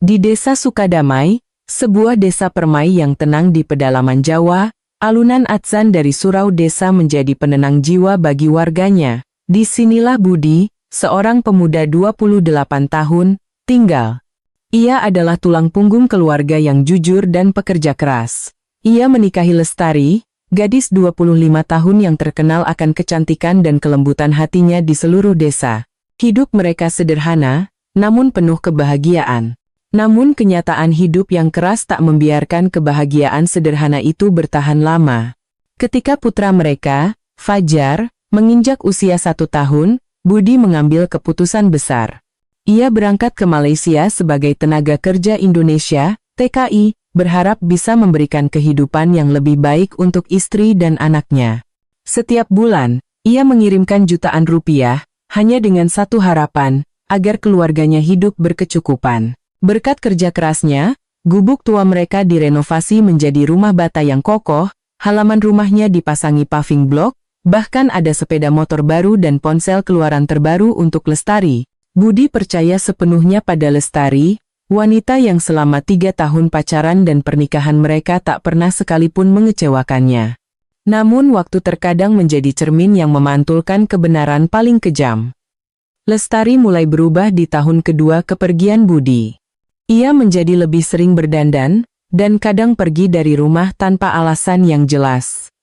Di Desa Sukadamai, sebuah desa permai yang tenang di pedalaman Jawa, alunan adzan dari surau desa menjadi penenang jiwa bagi warganya. Disinilah Budi, seorang pemuda 28 tahun, tinggal. Ia adalah tulang punggung keluarga yang jujur dan pekerja keras. Ia menikahi Lestari, gadis 25 tahun yang terkenal akan kecantikan dan kelembutan hatinya di seluruh desa. Hidup mereka sederhana, namun penuh kebahagiaan. Namun kenyataan hidup yang keras tak membiarkan kebahagiaan sederhana itu bertahan lama. Ketika putra mereka, Fajar, menginjak usia 1 tahun, Budi mengambil keputusan besar. Ia berangkat ke Malaysia sebagai tenaga kerja Indonesia, TKI, berharap bisa memberikan kehidupan yang lebih baik untuk istri dan anaknya. Setiap bulan, ia mengirimkan jutaan rupiah, hanya dengan satu harapan, agar keluarganya hidup berkecukupan. Berkat kerja kerasnya, gubuk tua mereka direnovasi menjadi rumah bata yang kokoh, halaman rumahnya dipasangi paving block, bahkan ada sepeda motor baru dan ponsel keluaran terbaru untuk Lestari. Budi percaya sepenuhnya pada Lestari, wanita yang selama 3 tahun pacaran dan pernikahan mereka tak pernah sekalipun mengecewakannya. Namun waktu terkadang menjadi cermin yang memantulkan kebenaran paling kejam. Lestari mulai berubah di tahun kedua kepergian Budi. Ia menjadi lebih sering berdandan, dan kadang pergi dari rumah tanpa alasan yang jelas.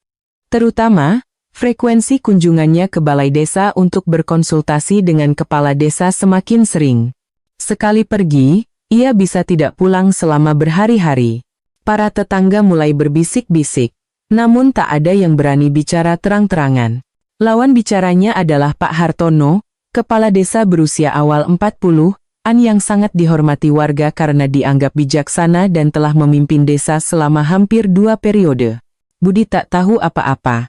Terutama, frekuensi kunjungannya ke balai desa untuk berkonsultasi dengan kepala desa semakin sering. Sekali pergi, ia bisa tidak pulang selama berhari-hari. Para tetangga mulai berbisik-bisik, namun tak ada yang berani bicara terang-terangan. Lawan bicaranya adalah Pak Hartono, kepala desa berusia awal 40, yang sangat dihormati warga karena dianggap bijaksana dan telah memimpin desa selama hampir 2 periode. Budi tak tahu apa-apa.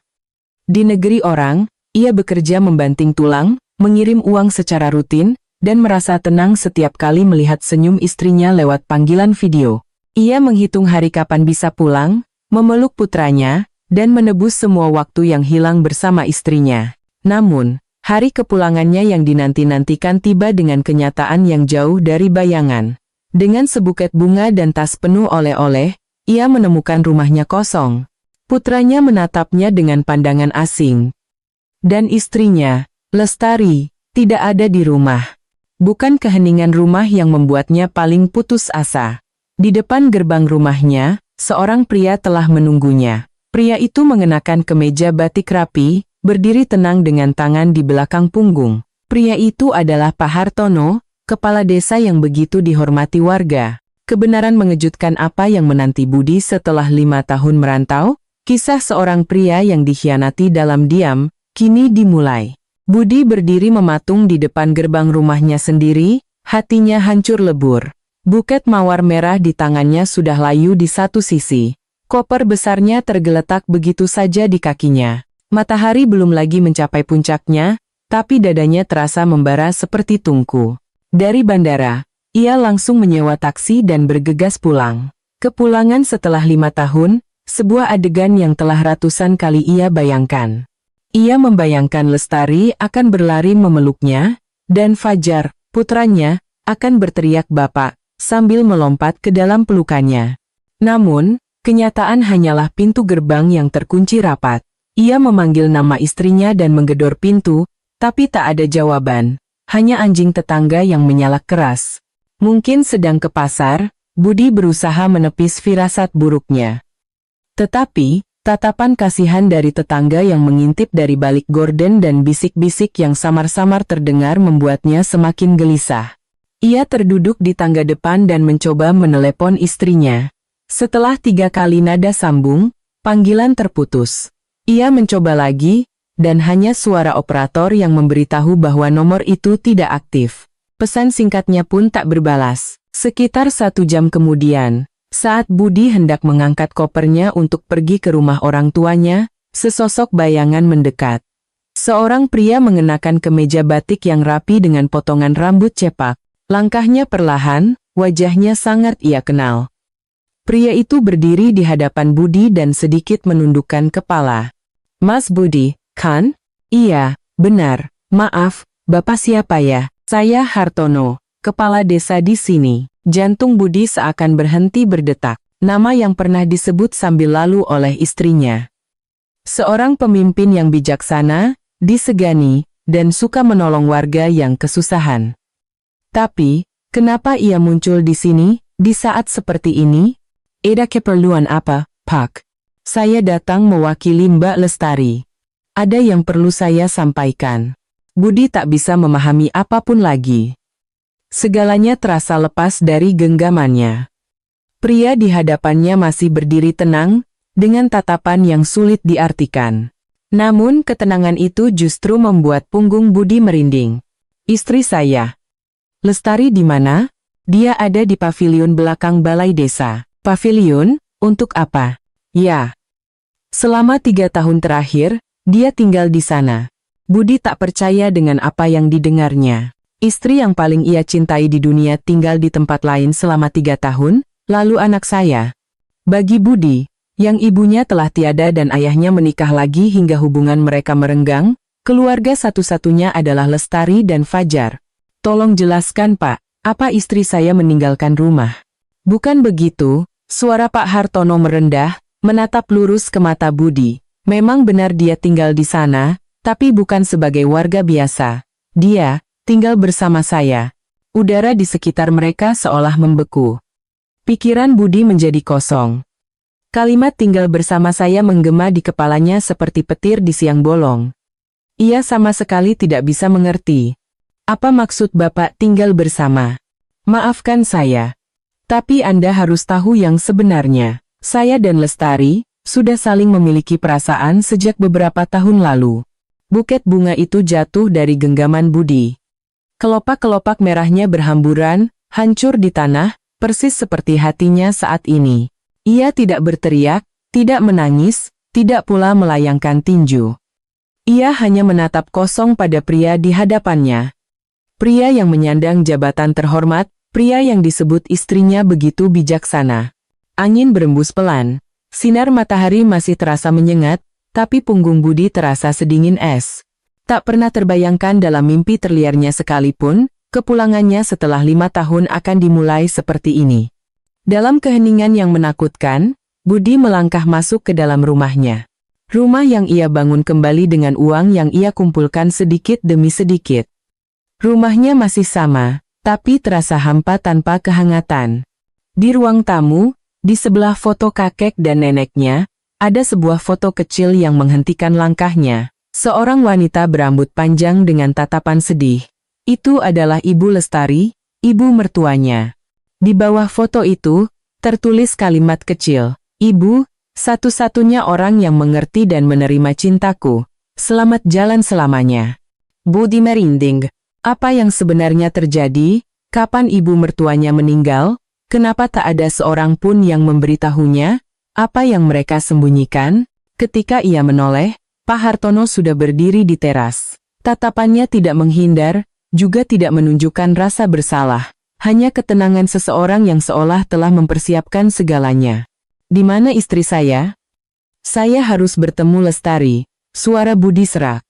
Di negeri orang, ia bekerja membanting tulang, mengirim uang secara rutin, dan merasa tenang setiap kali melihat senyum istrinya lewat panggilan video. Ia menghitung hari kapan bisa pulang, memeluk putranya, dan menebus semua waktu yang hilang bersama istrinya. Namun, hari kepulangannya yang dinanti-nantikan tiba dengan kenyataan yang jauh dari bayangan. Dengan sebuket bunga dan tas penuh oleh-oleh, ia menemukan rumahnya kosong. Putranya menatapnya dengan pandangan asing. Dan istrinya, Lestari, tidak ada di rumah. Bukan keheningan rumah yang membuatnya paling putus asa. Di depan gerbang rumahnya, seorang pria telah menunggunya. Pria itu mengenakan kemeja batik rapi, berdiri tenang dengan tangan di belakang punggung. Pria itu adalah Pak Hartono, kepala desa yang begitu dihormati warga. Kebenaran mengejutkan apa yang menanti Budi setelah 5 tahun merantau? Kisah seorang pria yang dikhianati dalam diam, kini dimulai. Budi berdiri mematung di depan gerbang rumahnya sendiri, hatinya hancur lebur. Buket mawar merah di tangannya sudah layu di satu sisi. Koper besarnya tergeletak begitu saja di kakinya. Matahari belum lagi mencapai puncaknya, tapi dadanya terasa membara seperti tungku. Dari bandara, ia langsung menyewa taksi dan bergegas pulang. Kepulangan setelah 5 tahun, sebuah adegan yang telah ratusan kali ia bayangkan. Ia membayangkan Lestari akan berlari memeluknya, dan Fajar, putranya, akan berteriak "Bapak," sambil melompat ke dalam pelukannya. Namun, kenyataan hanyalah pintu gerbang yang terkunci rapat. Ia memanggil nama istrinya dan menggedor pintu, tapi tak ada jawaban. Hanya anjing tetangga yang menyalak keras. Mungkin sedang ke pasar, Budi berusaha menepis firasat buruknya. Tetapi, tatapan kasihan dari tetangga yang mengintip dari balik gorden dan bisik-bisik yang samar-samar terdengar membuatnya semakin gelisah. Ia terduduk di tangga depan dan mencoba menelepon istrinya. Setelah 3 kali nada sambung, panggilan terputus. Ia mencoba lagi, dan hanya suara operator yang memberitahu bahwa nomor itu tidak aktif. Pesan singkatnya pun tak berbalas. Sekitar 1 jam kemudian, saat Budi hendak mengangkat kopernya untuk pergi ke rumah orang tuanya, sesosok bayangan mendekat. Seorang pria mengenakan kemeja batik yang rapi dengan potongan rambut cepak. Langkahnya perlahan, wajahnya sangat ia kenal. Pria itu berdiri di hadapan Budi dan sedikit menundukkan kepala. "Mas Budi, kan?" "Iya, benar. Maaf, Bapak siapa ya?" "Saya Hartono. kepala desa di sini. Jantung Budi seakan berhenti berdetak. Nama yang pernah disebut sambil lalu oleh istrinya. Seorang pemimpin yang bijaksana, disegani, dan suka menolong warga yang kesusahan. Tapi, kenapa ia muncul di sini, di saat seperti ini? Ada keperluan apa, Pak? Saya datang mewakili Mbak Lestari. Ada yang perlu saya sampaikan. Budi tak bisa memahami apapun lagi. Segalanya terasa lepas dari genggamannya. Pria di hadapannya masih berdiri tenang, dengan tatapan yang sulit diartikan. Namun ketenangan itu justru membuat punggung Budi merinding. Istri saya. Lestari di mana? Dia ada di pavilion belakang balai desa. Pavilion? Untuk apa? Ya. Selama 3 tahun terakhir, dia tinggal di sana. Budi tak percaya dengan apa yang didengarnya. Istri yang paling ia cintai di dunia tinggal di tempat lain selama 3 tahun, lalu anak saya. Bagi Budi, yang ibunya telah tiada dan ayahnya menikah lagi hingga hubungan mereka merenggang, keluarga satu-satunya adalah Lestari dan Fajar. Tolong jelaskan Pak, apa istri saya meninggalkan rumah? Bukan begitu, suara Pak Hartono merendah, menatap lurus ke mata Budi. Memang benar dia tinggal di sana, tapi bukan sebagai warga biasa. Dia tinggal bersama saya. Udara di sekitar mereka seolah membeku. Pikiran Budi menjadi kosong. Kalimat tinggal bersama saya menggema di kepalanya seperti petir di siang bolong. Ia sama sekali tidak bisa mengerti. Apa maksud Bapak tinggal bersama? Maafkan saya. Tapi Anda harus tahu yang sebenarnya. Saya dan Lestari sudah saling memiliki perasaan sejak beberapa tahun lalu. Buket bunga itu jatuh dari genggaman Budi. Kelopak-kelopak merahnya berhamburan, hancur di tanah, persis seperti hatinya saat ini. Ia tidak berteriak, tidak menangis, tidak pula melayangkan tinju. Ia hanya menatap kosong pada pria di hadapannya. Pria yang menyandang jabatan terhormat, pria yang disebut istrinya begitu bijaksana. Angin berembus pelan, sinar matahari masih terasa menyengat, tapi punggung Budi terasa sedingin es. Tak pernah terbayangkan dalam mimpi terliarnya sekalipun, kepulangannya setelah 5 tahun akan dimulai seperti ini. Dalam keheningan yang menakutkan, Budi melangkah masuk ke dalam rumahnya. Rumah yang ia bangun kembali dengan uang yang ia kumpulkan sedikit demi sedikit. Rumahnya masih sama, tapi terasa hampa tanpa kehangatan. Di ruang tamu, di sebelah foto kakek dan neneknya, ada sebuah foto kecil yang menghentikan langkahnya. Seorang wanita berambut panjang dengan tatapan sedih. Itu adalah Ibu Lestari, ibu mertuanya. Di bawah foto itu, tertulis kalimat kecil, Ibu, satu-satunya orang yang mengerti dan menerima cintaku. Selamat jalan selamanya. Budi merinding. Apa yang sebenarnya terjadi? Kapan ibu mertuanya meninggal? Kenapa tak ada seorang pun yang memberitahunya? Apa yang mereka sembunyikan? Ketika ia menoleh, Pak Hartono sudah berdiri di teras. Tatapannya tidak menghindar, juga tidak menunjukkan rasa bersalah. Hanya ketenangan seseorang yang seolah telah mempersiapkan segalanya. Di mana istri saya? Saya harus bertemu Lestari. Suara Budi serak.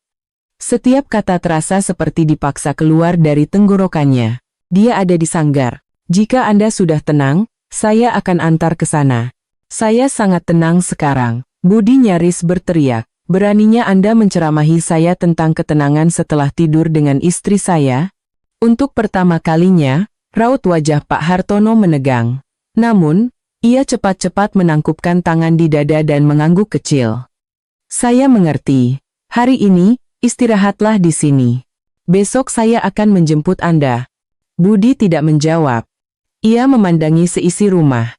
Setiap kata terasa seperti dipaksa keluar dari tenggorokannya. Dia ada di sanggar. Jika Anda sudah tenang, saya akan antar ke sana. Saya sangat tenang sekarang. Budi nyaris berteriak. Beraninya Anda menceramahi saya tentang ketenangan setelah tidur dengan istri saya? Untuk pertama kalinya, raut wajah Pak Hartono menegang. Namun, ia cepat-cepat menangkupkan tangan di dada dan mengangguk kecil. Saya mengerti. Hari ini, istirahatlah di sini. Besok saya akan menjemput Anda. Budi tidak menjawab. Ia memandangi seisi rumah.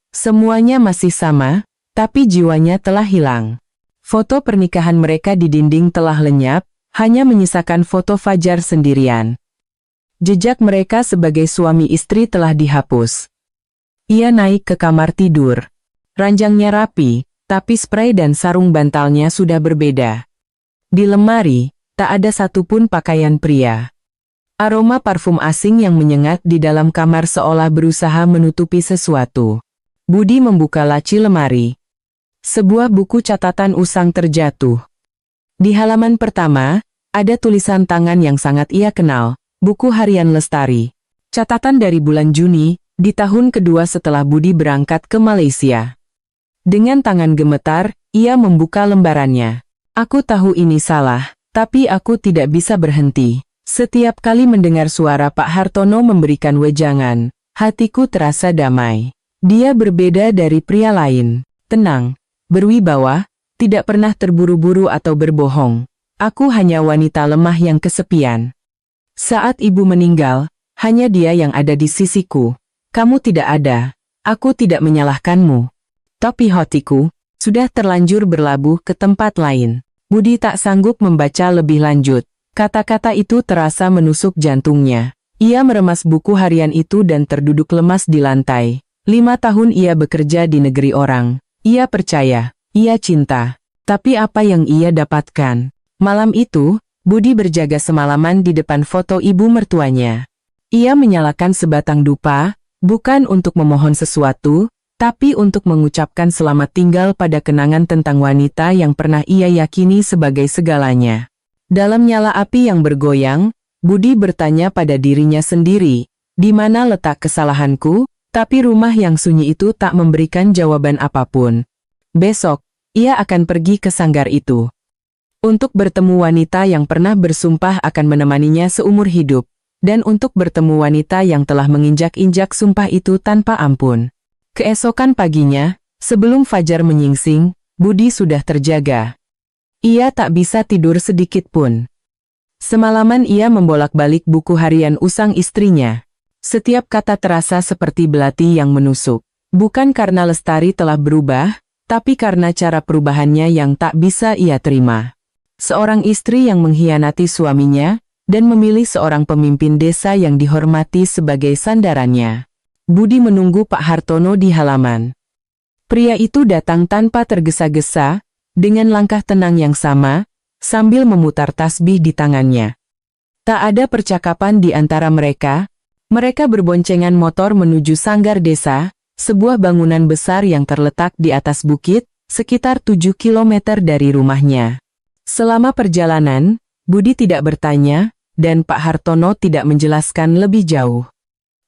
Semuanya masih sama, tapi jiwanya telah hilang. Foto pernikahan mereka di dinding telah lenyap, hanya menyisakan foto Fajar sendirian. Jejak mereka sebagai suami istri telah dihapus. Ia naik ke kamar tidur. Ranjangnya rapi, tapi spray dan sarung bantalnya sudah berbeda. Di lemari, tak ada satupun pakaian pria. Aroma parfum asing yang menyengat di dalam kamar seolah berusaha menutupi sesuatu. Budi membuka laci lemari. Sebuah buku catatan usang terjatuh. Di halaman pertama, ada tulisan tangan yang sangat ia kenal, buku harian Lestari. Catatan dari bulan Juni, di tahun kedua setelah Budi berangkat ke Malaysia. Dengan tangan gemetar, ia membuka lembarannya. Aku tahu ini salah, tapi aku tidak bisa berhenti. Setiap kali mendengar suara Pak Hartono memberikan wejangan, hatiku terasa damai. Dia berbeda dari pria lain. Tenang, berwibawa, tidak pernah terburu-buru atau berbohong. Aku hanya wanita lemah yang kesepian. Saat ibu meninggal, hanya dia yang ada di sisiku. Kamu tidak ada. Aku tidak menyalahkanmu. Tapi hatiku sudah terlanjur berlabuh ke tempat lain. Budi tak sanggup membaca lebih lanjut. Kata-kata itu terasa menusuk jantungnya. Ia meremas buku harian itu dan terduduk lemas di lantai. 5 tahun ia bekerja di negeri orang. Ia percaya, ia cinta. Tapi apa yang ia dapatkan? Malam itu, Budi berjaga semalaman di depan foto ibu mertuanya. Ia menyalakan sebatang dupa, bukan untuk memohon sesuatu, tapi untuk mengucapkan selamat tinggal pada kenangan tentang wanita yang pernah ia yakini sebagai segalanya. Dalam nyala api yang bergoyang, Budi bertanya pada dirinya sendiri, di mana letak kesalahanku? Tapi rumah yang sunyi itu tak memberikan jawaban apapun. Besok, ia akan pergi ke sanggar itu. Untuk bertemu wanita yang pernah bersumpah akan menemaninya seumur hidup. Dan untuk bertemu wanita yang telah menginjak-injak sumpah itu tanpa ampun. Keesokan paginya, sebelum fajar menyingsing, Budi sudah terjaga. Ia tak bisa tidur sedikit pun. Semalaman ia membolak-balik buku harian usang istrinya. Setiap kata terasa seperti belati yang menusuk. Bukan karena Lestari telah berubah, tapi karena cara perubahannya yang tak bisa ia terima. Seorang istri yang mengkhianati suaminya, dan memilih seorang pemimpin desa yang dihormati sebagai sandarannya. Budi menunggu Pak Hartono di halaman. Pria itu datang tanpa tergesa-gesa, dengan langkah tenang yang sama, sambil memutar tasbih di tangannya. Tak ada percakapan di antara mereka. Mereka berboncengan motor menuju sanggar desa, sebuah bangunan besar yang terletak di atas bukit, sekitar 7 km dari rumahnya. Selama perjalanan, Budi tidak bertanya, dan Pak Hartono tidak menjelaskan lebih jauh.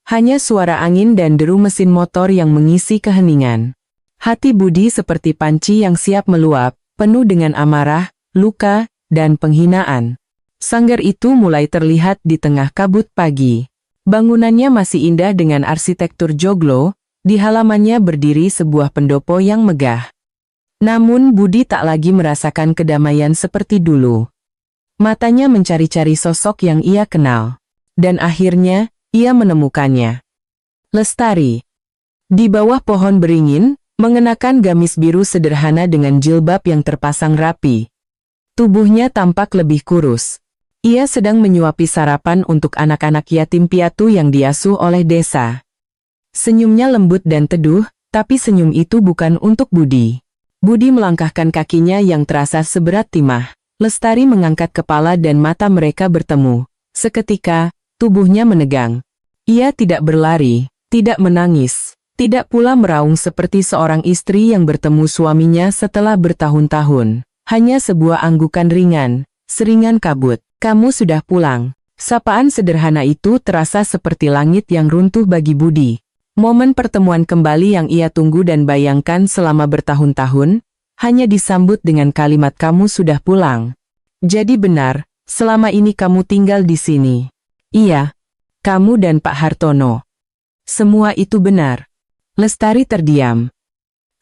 Hanya suara angin dan deru mesin motor yang mengisi keheningan. Hati Budi seperti panci yang siap meluap, penuh dengan amarah, luka, dan penghinaan. Sanggar itu mulai terlihat di tengah kabut pagi. Bangunannya masih indah dengan arsitektur joglo, di halamannya berdiri sebuah pendopo yang megah. Namun Budi tak lagi merasakan kedamaian seperti dulu. Matanya mencari-cari sosok yang ia kenal. Dan akhirnya, ia menemukannya. Lestari. Di bawah pohon beringin, mengenakan gamis biru sederhana dengan jilbab yang terpasang rapi. Tubuhnya tampak lebih kurus. Ia sedang menyuapi sarapan untuk anak-anak yatim piatu yang diasuh oleh desa. Senyumnya lembut dan teduh, tapi senyum itu bukan untuk Budi. Budi melangkahkan kakinya yang terasa seberat timah. Lestari mengangkat kepala dan mata mereka bertemu. Seketika, tubuhnya menegang. Ia tidak berlari, tidak menangis, tidak pula meraung seperti seorang istri yang bertemu suaminya setelah bertahun-tahun. Hanya sebuah anggukan ringan, seringan kabut. Kamu sudah pulang. Sapaan sederhana itu terasa seperti langit yang runtuh bagi Budi. Momen pertemuan kembali yang ia tunggu dan bayangkan selama bertahun-tahun, hanya disambut dengan kalimat kamu sudah pulang. Jadi benar, selama ini kamu tinggal di sini. Iya, kamu dan Pak Hartono. Semua itu benar. Lestari terdiam.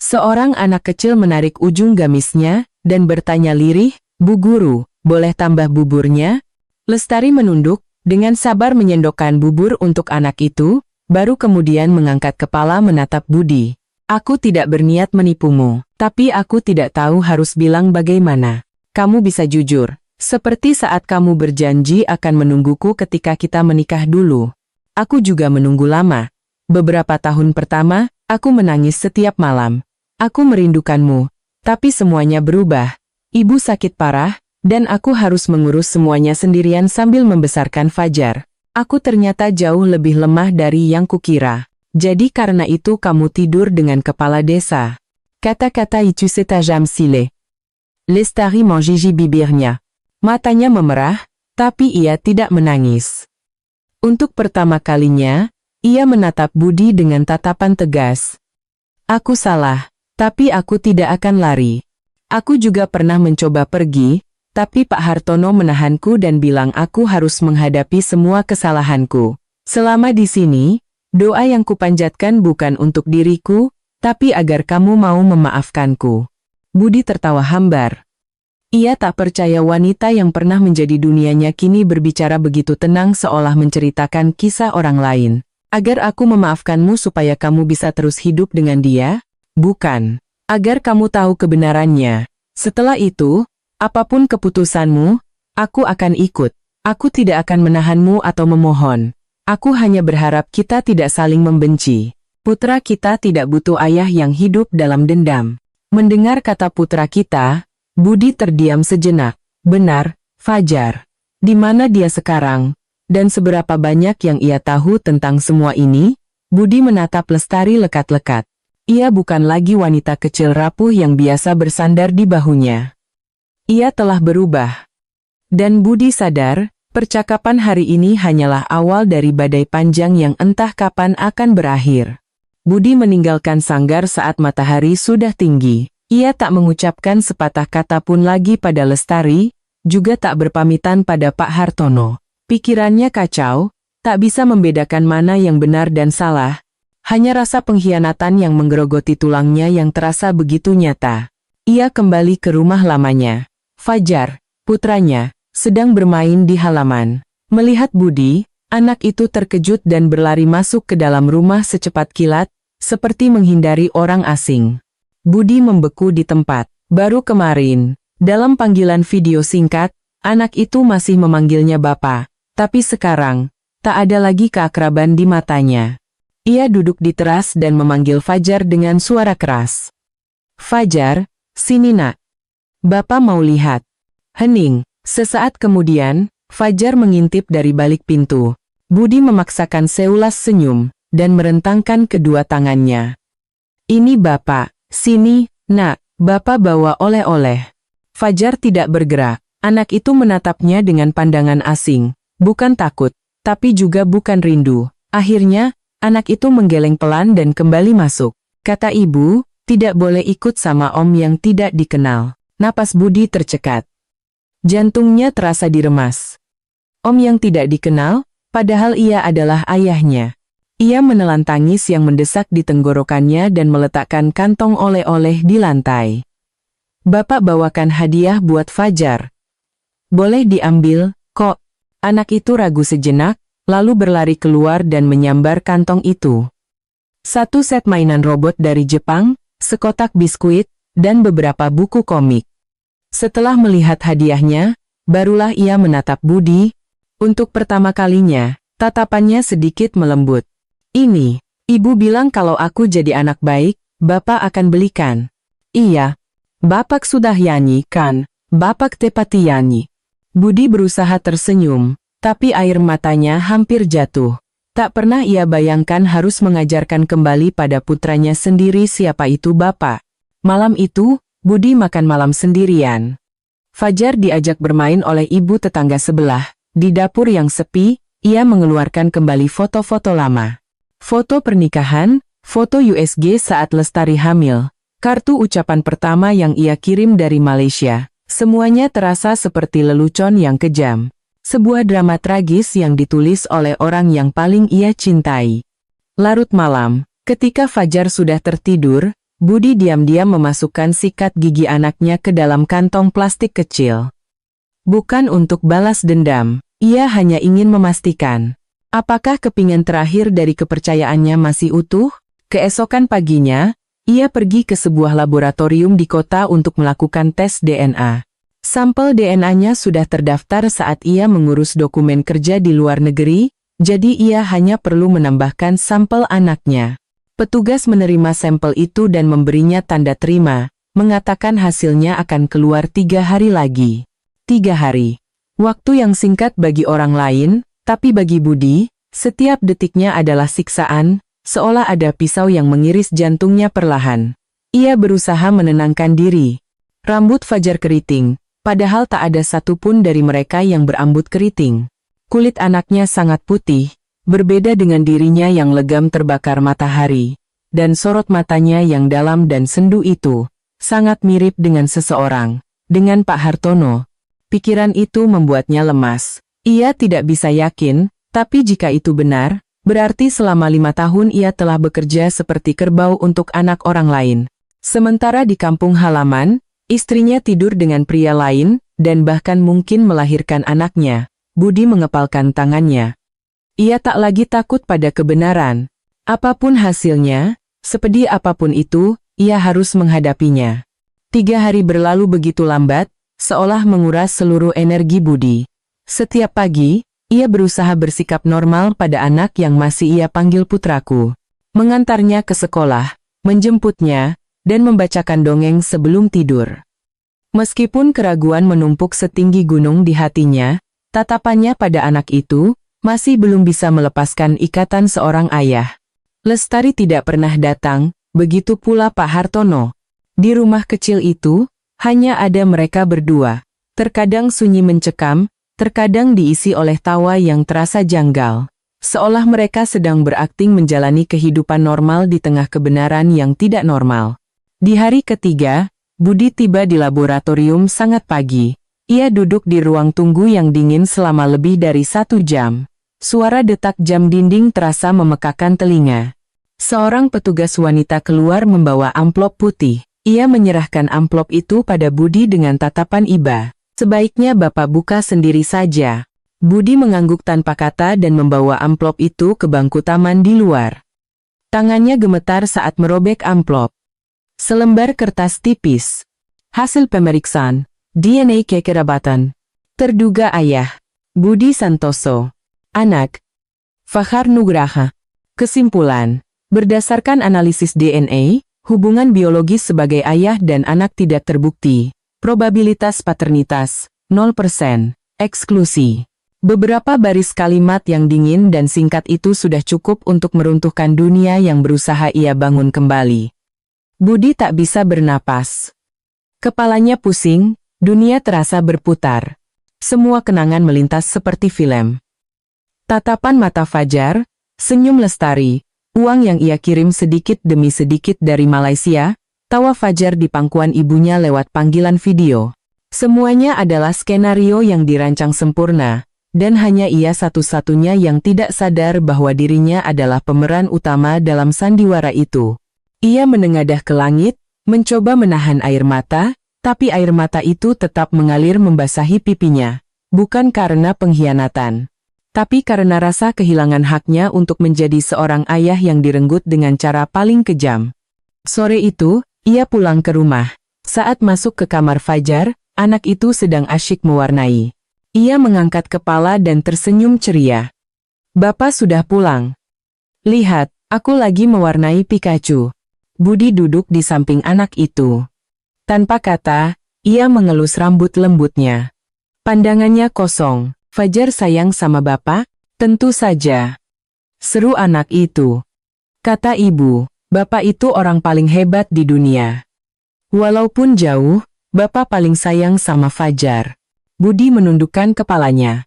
Seorang anak kecil menarik ujung gamisnya, dan bertanya lirih, Bu Guru, boleh tambah buburnya? Lestari menunduk, dengan sabar menyendokkan bubur untuk anak itu, baru kemudian mengangkat kepala menatap Budi. Aku tidak berniat menipumu, tapi aku tidak tahu harus bilang bagaimana. Kamu bisa jujur, seperti saat kamu berjanji akan menungguku ketika kita menikah dulu. Aku juga menunggu lama. Beberapa tahun pertama, aku menangis setiap malam. Aku merindukanmu, tapi semuanya berubah. Ibu sakit parah, dan aku harus mengurus semuanya sendirian sambil membesarkan Fajar. Aku ternyata jauh lebih lemah dari yang kukira. Jadi karena itu kamu tidur dengan kepala desa. Kata-kata itu setajam sile. Lestari menggigit bibirnya. Matanya memerah, tapi ia tidak menangis. Untuk pertama kalinya, ia menatap Budi dengan tatapan tegas. Aku salah, tapi aku tidak akan lari. Aku juga pernah mencoba pergi, tapi Pak Hartono menahanku dan bilang aku harus menghadapi semua kesalahanku. Selama di sini, doa yang kupanjatkan bukan untuk diriku, tapi agar kamu mau memaafkanku. Budi tertawa hambar. Ia tak percaya wanita yang pernah menjadi dunianya kini berbicara begitu tenang seolah menceritakan kisah orang lain. Agar aku memaafkanmu supaya kamu bisa terus hidup dengan dia? Bukan. Agar kamu tahu kebenarannya. Setelah itu, apapun keputusanmu, aku akan ikut. Aku tidak akan menahanmu atau memohon. Aku hanya berharap kita tidak saling membenci. Putra kita tidak butuh ayah yang hidup dalam dendam. Mendengar kata putra kita, Budi terdiam sejenak. Benar, Fajar. Di mana dia sekarang? Dan seberapa banyak yang ia tahu tentang semua ini? Budi menatap Lestari lekat-lekat. Ia bukan lagi wanita kecil rapuh yang biasa bersandar di bahunya. Ia telah berubah. Dan Budi sadar, percakapan hari ini hanyalah awal dari badai panjang yang entah kapan akan berakhir. Budi meninggalkan sanggar saat matahari sudah tinggi. Ia tak mengucapkan sepatah kata pun lagi pada Lestari, juga tak berpamitan pada Pak Hartono. Pikirannya kacau, tak bisa membedakan mana yang benar dan salah. Hanya rasa pengkhianatan yang menggerogoti tulangnya yang terasa begitu nyata. Ia kembali ke rumah lamanya. Fajar, putranya, sedang bermain di halaman. Melihat Budi, anak itu terkejut dan berlari masuk ke dalam rumah secepat kilat, seperti menghindari orang asing. Budi membeku di tempat. Baru kemarin, dalam panggilan video singkat, anak itu masih memanggilnya Bapak. Tapi sekarang, tak ada lagi keakraban di matanya. Ia duduk di teras dan memanggil Fajar dengan suara keras. Fajar, sini nak. Bapak mau lihat. Hening. Sesaat kemudian, Fajar mengintip dari balik pintu. Budi memaksakan seulas senyum, dan merentangkan kedua tangannya. Ini Bapak. Sini, nak, Bapak bawa oleh-oleh. Fajar tidak bergerak. Anak itu menatapnya dengan pandangan asing. Bukan takut, tapi juga bukan rindu. Akhirnya, anak itu menggeleng pelan dan kembali masuk. Kata ibu, tidak boleh ikut sama om yang tidak dikenal. Napas Budi tercekat. Jantungnya terasa diremas. Om yang tidak dikenal, padahal ia adalah ayahnya. Ia menelan tangis yang mendesak di tenggorokannya dan meletakkan kantong oleh-oleh di lantai. Bapak bawakan hadiah buat Fajar. Boleh diambil, kok. Anak itu ragu sejenak, lalu berlari keluar dan menyambar kantong itu. Satu set mainan robot dari Jepang, sekotak biskuit, dan beberapa buku komik. Setelah melihat hadiahnya, barulah ia menatap Budi. Untuk pertama kalinya, tatapannya sedikit melembut. Ini, ibu bilang kalau aku jadi anak baik, Bapak akan belikan. Iya, Bapak sudah nyanyi kan, Bapak tepati nyanyi. Budi berusaha tersenyum, tapi air matanya hampir jatuh. Tak pernah ia bayangkan harus mengajarkan kembali pada putranya sendiri siapa itu Bapak. Malam itu, Budi makan malam sendirian. Fajar diajak bermain oleh ibu tetangga sebelah. Di dapur yang sepi, ia mengeluarkan kembali foto-foto lama. Foto pernikahan, foto USG saat Lestari hamil, kartu ucapan pertama yang ia kirim dari Malaysia. Semuanya terasa seperti lelucon yang kejam. Sebuah drama tragis yang ditulis oleh orang yang paling ia cintai. Larut malam, ketika Fajar sudah tertidur, Budi diam-diam memasukkan sikat gigi anaknya ke dalam kantong plastik kecil. Bukan untuk balas dendam, ia hanya ingin memastikan. Apakah kepingan terakhir dari kepercayaannya masih utuh? Keesokan paginya, ia pergi ke sebuah laboratorium di kota untuk melakukan tes DNA. Sampel DNA-nya sudah terdaftar saat ia mengurus dokumen kerja di luar negeri, jadi ia hanya perlu menambahkan sampel anaknya. Petugas menerima sampel itu dan memberinya tanda terima, mengatakan hasilnya akan keluar 3 hari lagi. 3 hari. Waktu yang singkat bagi orang lain, tapi bagi Budi, setiap detiknya adalah siksaan, seolah ada pisau yang mengiris jantungnya perlahan. Ia berusaha menenangkan diri. Rambut Fajar keriting, padahal tak ada satupun dari mereka yang berambut keriting. Kulit anaknya sangat putih, berbeda dengan dirinya yang legam terbakar matahari, dan sorot matanya yang dalam dan sendu itu sangat mirip dengan seseorang. Dengan Pak Hartono, pikiran itu membuatnya lemas. Ia tidak bisa yakin, tapi jika itu benar, berarti selama 5 tahun ia telah bekerja seperti kerbau untuk anak orang lain. Sementara di kampung halaman, istrinya tidur dengan pria lain, dan bahkan mungkin melahirkan anaknya. Budi mengepalkan tangannya. Ia tak lagi takut pada kebenaran. Apapun hasilnya, sepedih apapun itu, ia harus menghadapinya. 3 hari berlalu begitu lambat, seolah menguras seluruh energi Budi. Setiap pagi, ia berusaha bersikap normal pada anak yang masih ia panggil putraku. Mengantarnya ke sekolah, menjemputnya, dan membacakan dongeng sebelum tidur. Meskipun keraguan menumpuk setinggi gunung di hatinya, tatapannya pada anak itu masih belum bisa melepaskan ikatan seorang ayah. Lestari tidak pernah datang, begitu pula Pak Hartono. Di rumah kecil itu, hanya ada mereka berdua. Terkadang sunyi mencekam, terkadang diisi oleh tawa yang terasa janggal. Seolah mereka sedang berakting menjalani kehidupan normal di tengah kebenaran yang tidak normal. Di hari ketiga, Budi tiba di laboratorium sangat pagi. Ia duduk di ruang tunggu yang dingin selama lebih dari 1 jam. Suara detak jam dinding terasa memekakan telinga. Seorang petugas wanita keluar membawa amplop putih. Ia menyerahkan amplop itu pada Budi dengan tatapan iba. Sebaiknya Bapak buka sendiri saja. Budi mengangguk tanpa kata dan membawa amplop itu ke bangku taman di luar. Tangannya gemetar saat merobek amplop. Selembar kertas tipis. Hasil pemeriksaan DNA kekerabatan. Terduga ayah, Budi Santoso. Anak, Fahar Nugraha. Kesimpulan, berdasarkan analisis DNA, hubungan biologis sebagai ayah dan anak tidak terbukti. Probabilitas paternitas, 0%. Eksklusi. Beberapa baris kalimat yang dingin dan singkat itu sudah cukup untuk meruntuhkan dunia yang berusaha ia bangun kembali. Budi tak bisa bernapas. Kepalanya pusing. Dunia terasa berputar. Semua kenangan melintas seperti film. Tatapan mata Fajar, senyum Lestari, uang yang ia kirim sedikit demi sedikit dari Malaysia, tawa Fajar di pangkuan ibunya lewat panggilan video. Semuanya adalah skenario yang dirancang sempurna, dan hanya ia satu-satunya yang tidak sadar bahwa dirinya adalah pemeran utama dalam sandiwara itu. Ia menengadah ke langit, mencoba menahan air mata, tapi air mata itu tetap mengalir membasahi pipinya, bukan karena pengkhianatan, tapi karena rasa kehilangan haknya untuk menjadi seorang ayah yang direnggut dengan cara paling kejam. Sore itu, ia pulang ke rumah. Saat masuk ke kamar Fajar, anak itu sedang asyik mewarnai. Ia mengangkat kepala dan tersenyum ceria. Bapak sudah pulang. Lihat, aku lagi mewarnai Pikachu. Budi duduk di samping anak itu. Tanpa kata, ia mengelus rambut lembutnya. Pandangannya kosong. Fajar sayang sama Bapak? Tentu saja. Seru anak itu. Kata ibu, Bapak itu orang paling hebat di dunia. Walaupun jauh, Bapak paling sayang sama Fajar. Budi menundukkan kepalanya.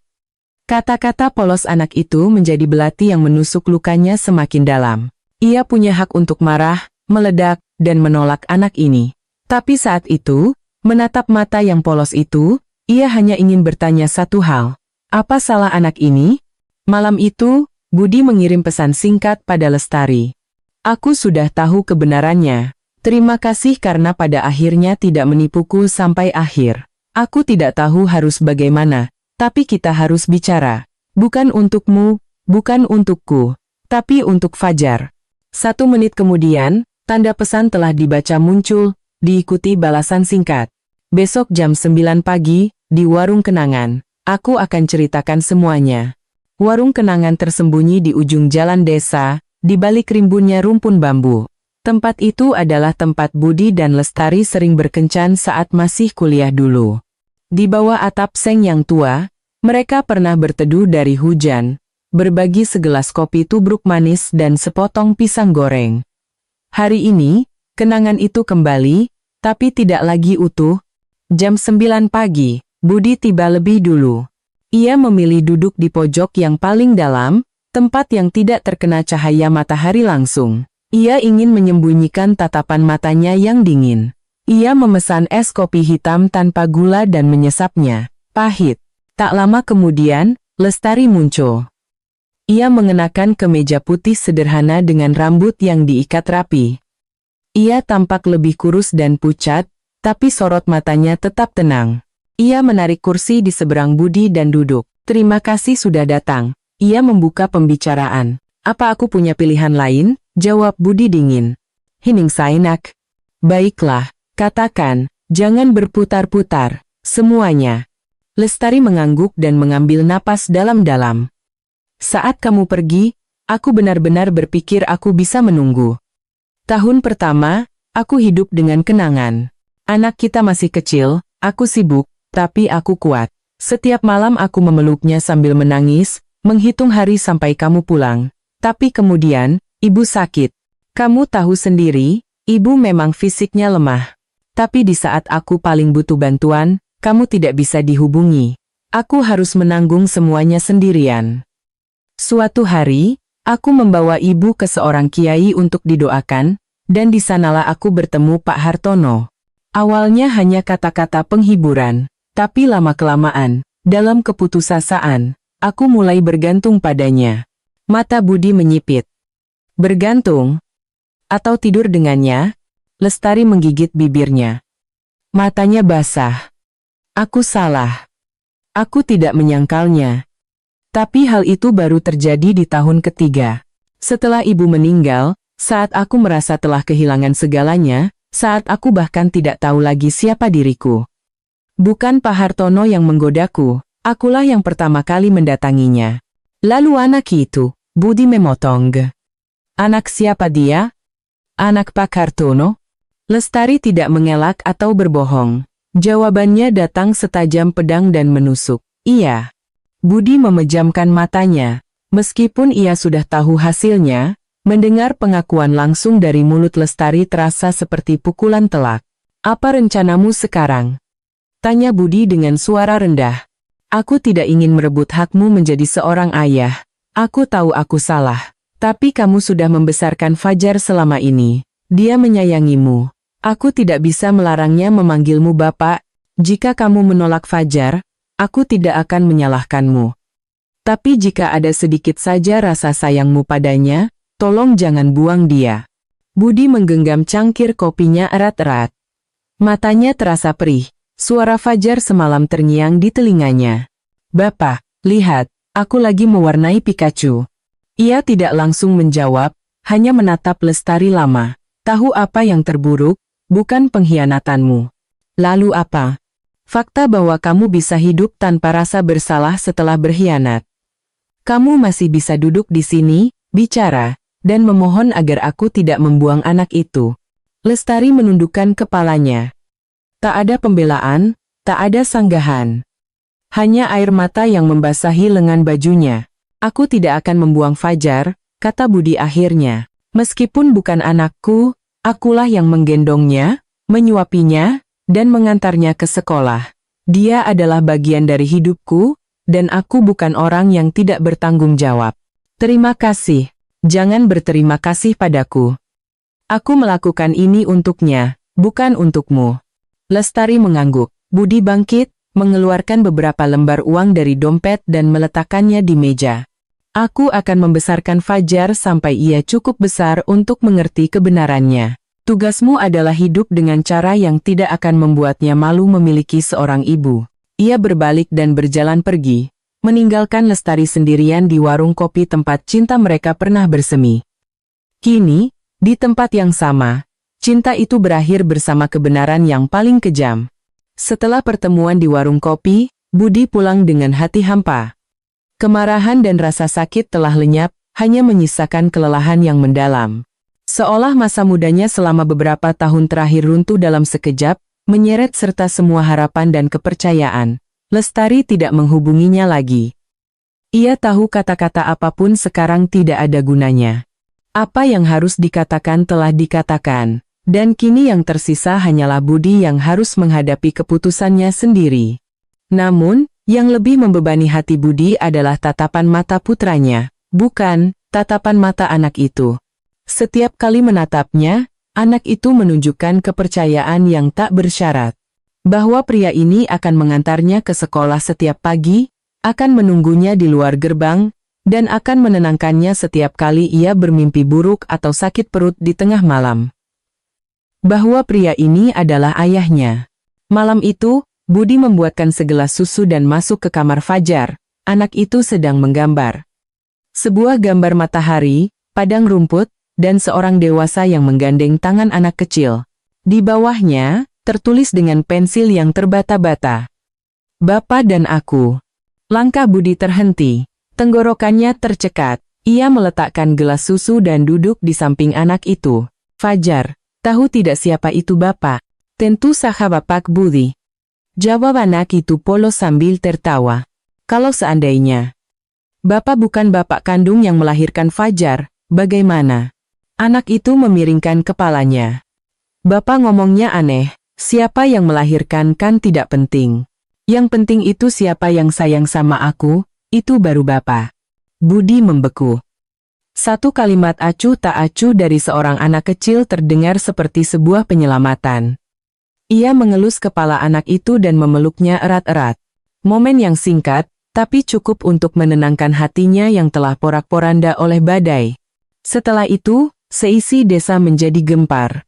Kata-kata polos anak itu menjadi belati yang menusuk lukanya semakin dalam. Ia punya hak untuk marah, meledak, dan menolak anak ini. Tapi saat itu, menatap mata yang polos itu, ia hanya ingin bertanya satu hal. Apa salah anak ini? Malam itu, Budi mengirim pesan singkat pada Lestari. Aku sudah tahu kebenarannya. Terima kasih karena pada akhirnya tidak menipuku sampai akhir. Aku tidak tahu harus bagaimana, tapi kita harus bicara. Bukan untukmu, bukan untukku, tapi untuk Fajar. 1 menit kemudian, tanda pesan telah dibaca muncul, diikuti balasan singkat. Besok jam 9 pagi, di Warung Kenangan, aku akan ceritakan semuanya. Warung Kenangan tersembunyi di ujung jalan desa, di balik rimbunnya rumpun bambu. Tempat itu adalah tempat Budi dan Lestari sering berkencan saat masih kuliah dulu. Di bawah atap seng yang tua, mereka pernah berteduh dari hujan, berbagi segelas kopi tubruk manis dan sepotong pisang goreng. Hari ini, kenangan itu kembali, tapi tidak lagi utuh. Jam 9 pagi, Budi tiba lebih dulu. Ia memilih duduk di pojok yang paling dalam, tempat yang tidak terkena cahaya matahari langsung. Ia ingin menyembunyikan tatapan matanya yang dingin. Ia memesan es kopi hitam tanpa gula dan menyesapnya. Pahit. Tak lama kemudian, Lestari muncul. Ia mengenakan kemeja putih sederhana dengan rambut yang diikat rapi. Ia tampak lebih kurus dan pucat, tapi sorot matanya tetap tenang. Ia menarik kursi di seberang Budi dan duduk. Terima kasih sudah datang. Ia membuka pembicaraan. Apa aku punya pilihan lain? Jawab Budi dingin. Hining Sainak. Baiklah, katakan, jangan berputar-putar, semuanya. Lestari mengangguk dan mengambil napas dalam-dalam. Saat kamu pergi, aku benar-benar berpikir aku bisa menunggu. Tahun pertama, aku hidup dengan kenangan. Anak kita masih kecil, aku sibuk, tapi aku kuat. Setiap malam aku memeluknya sambil menangis, menghitung hari sampai kamu pulang. Tapi kemudian, ibu sakit. Kamu tahu sendiri, ibu memang fisiknya lemah. Tapi di saat aku paling butuh bantuan, kamu tidak bisa dihubungi. Aku harus menanggung semuanya sendirian. Suatu hari, aku membawa ibu ke seorang kiai untuk didoakan, dan di sanalah aku bertemu Pak Hartono. Awalnya hanya kata-kata penghiburan, tapi lama-kelamaan, dalam keputusasaan, aku mulai bergantung padanya. Mata Budi menyipit. Bergantung? Atau tidur dengannya? Lestari menggigit bibirnya. Matanya basah. Aku salah. Aku tidak menyangkalnya. Tapi hal itu baru terjadi di tahun ketiga. Setelah ibu meninggal, saat aku merasa telah kehilangan segalanya, saat aku bahkan tidak tahu lagi siapa diriku. Bukan Pak Hartono yang menggodaku, akulah yang pertama kali mendatanginya. Lalu anak itu, Budi memotong. Anak siapa dia? Anak Pak Hartono? Lestari tidak mengelak atau berbohong. Jawabannya datang setajam pedang dan menusuk. Iya. Budi memejamkan matanya. Meskipun ia sudah tahu hasilnya, mendengar pengakuan langsung dari mulut Lestari terasa seperti pukulan telak. Apa rencanamu sekarang? Tanya Budi dengan suara rendah. Aku tidak ingin merebut hakmu menjadi seorang ayah. Aku tahu aku salah. Tapi kamu sudah membesarkan Fajar selama ini. Dia menyayangimu. Aku tidak bisa melarangnya memanggilmu Bapak. Jika kamu menolak Fajar, aku tidak akan menyalahkanmu. Tapi jika ada sedikit saja rasa sayangmu padanya, tolong jangan buang dia. Budi menggenggam cangkir kopinya erat-erat. Matanya terasa perih. Suara Fajar semalam terngiang di telinganya. Bapak, lihat, aku lagi mewarnai Pikachu. Ia tidak langsung menjawab, hanya menatap Lestari lama. Tahu apa yang terburuk, bukan pengkhianatanmu. Lalu apa? Fakta bahwa kamu bisa hidup tanpa rasa bersalah setelah berkhianat. Kamu masih bisa duduk di sini, bicara, dan memohon agar aku tidak membuang anak itu. Lestari menundukkan kepalanya. Tak ada pembelaan, tak ada sanggahan. Hanya air mata yang membasahi lengan bajunya. Aku tidak akan membuang Fajar, kata Budi akhirnya. Meskipun bukan anakku, akulah yang menggendongnya, menyuapinya, dan mengantarnya ke sekolah. Dia adalah bagian dari hidupku, dan aku bukan orang yang tidak bertanggung jawab. Terima kasih. Jangan berterima kasih padaku. Aku melakukan ini untuknya, bukan untukmu. Lestari mengangguk. Budi bangkit, mengeluarkan beberapa lembar uang dari dompet dan meletakkannya di meja. Aku akan membesarkan Fajar sampai ia cukup besar untuk mengerti kebenarannya. Tugasmu adalah hidup dengan cara yang tidak akan membuatnya malu memiliki seorang ibu. Ia berbalik dan berjalan pergi, meninggalkan Lestari sendirian di warung kopi tempat cinta mereka pernah bersemi. Kini, di tempat yang sama, cinta itu berakhir bersama kebenaran yang paling kejam. Setelah pertemuan di warung kopi, Budi pulang dengan hati hampa. Kemarahan dan rasa sakit telah lenyap, hanya menyisakan kelelahan yang mendalam. Seolah masa mudanya selama beberapa tahun terakhir runtuh dalam sekejap, menyeret serta semua harapan dan kepercayaan. Lestari tidak menghubunginya lagi. Ia tahu kata-kata apapun sekarang tidak ada gunanya. Apa yang harus dikatakan telah dikatakan. Dan kini yang tersisa hanyalah Budi yang harus menghadapi keputusannya sendiri. Namun, Yang lebih membebani hati Budi adalah tatapan mata putranya, bukan tatapan mata anak itu. Setiap kali menatapnya, anak itu menunjukkan kepercayaan yang tak bersyarat. Bahwa pria ini akan mengantarnya ke sekolah setiap pagi, akan menunggunya di luar gerbang, dan akan menenangkannya setiap kali ia bermimpi buruk atau sakit perut di tengah malam. Bahwa pria ini adalah ayahnya. Malam itu, Budi membuatkan segelas susu dan masuk ke kamar Fajar. Anak itu sedang menggambar. Sebuah gambar matahari, padang rumput, dan seorang dewasa yang menggandeng tangan anak kecil. Di bawahnya, tertulis dengan pensil yang terbata-bata. Bapak dan aku. Langkah Budi terhenti. Tenggorokannya tercekat. Ia meletakkan gelas susu dan duduk di samping anak itu. Fajar, tahu tidak siapa itu Bapak? Tentu sahabat Bapak Budi. Jawab anak itu polos sambil tertawa. Kalau seandainya Bapak bukan bapak kandung yang melahirkan Fajar, bagaimana? Anak itu memiringkan kepalanya. Bapak ngomongnya aneh, siapa yang melahirkan kan tidak penting. Yang penting itu siapa yang sayang sama aku, itu baru Bapak. Budi membeku. Satu kalimat acuh tak acuh dari seorang anak kecil terdengar seperti sebuah penyelamatan. Ia mengelus kepala anak itu dan memeluknya erat-erat. Momen yang singkat, tapi cukup untuk menenangkan hatinya yang telah porak-poranda oleh badai. Setelah itu, seisi desa menjadi gempar.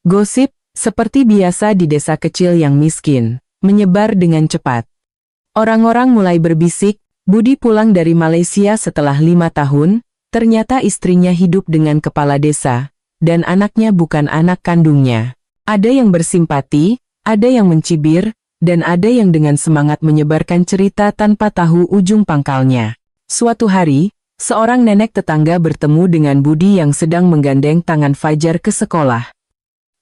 Gosip, seperti biasa di desa kecil yang miskin, menyebar dengan cepat. Orang-orang mulai berbisik, Budi pulang dari Malaysia setelah 5 tahun, ternyata istrinya hidup dengan kepala desa, dan anaknya bukan anak kandungnya. Ada yang bersimpati, ada yang mencibir, dan ada yang dengan semangat menyebarkan cerita tanpa tahu ujung pangkalnya. Suatu hari, seorang nenek tetangga bertemu dengan Budi yang sedang menggandeng tangan Fajar ke sekolah.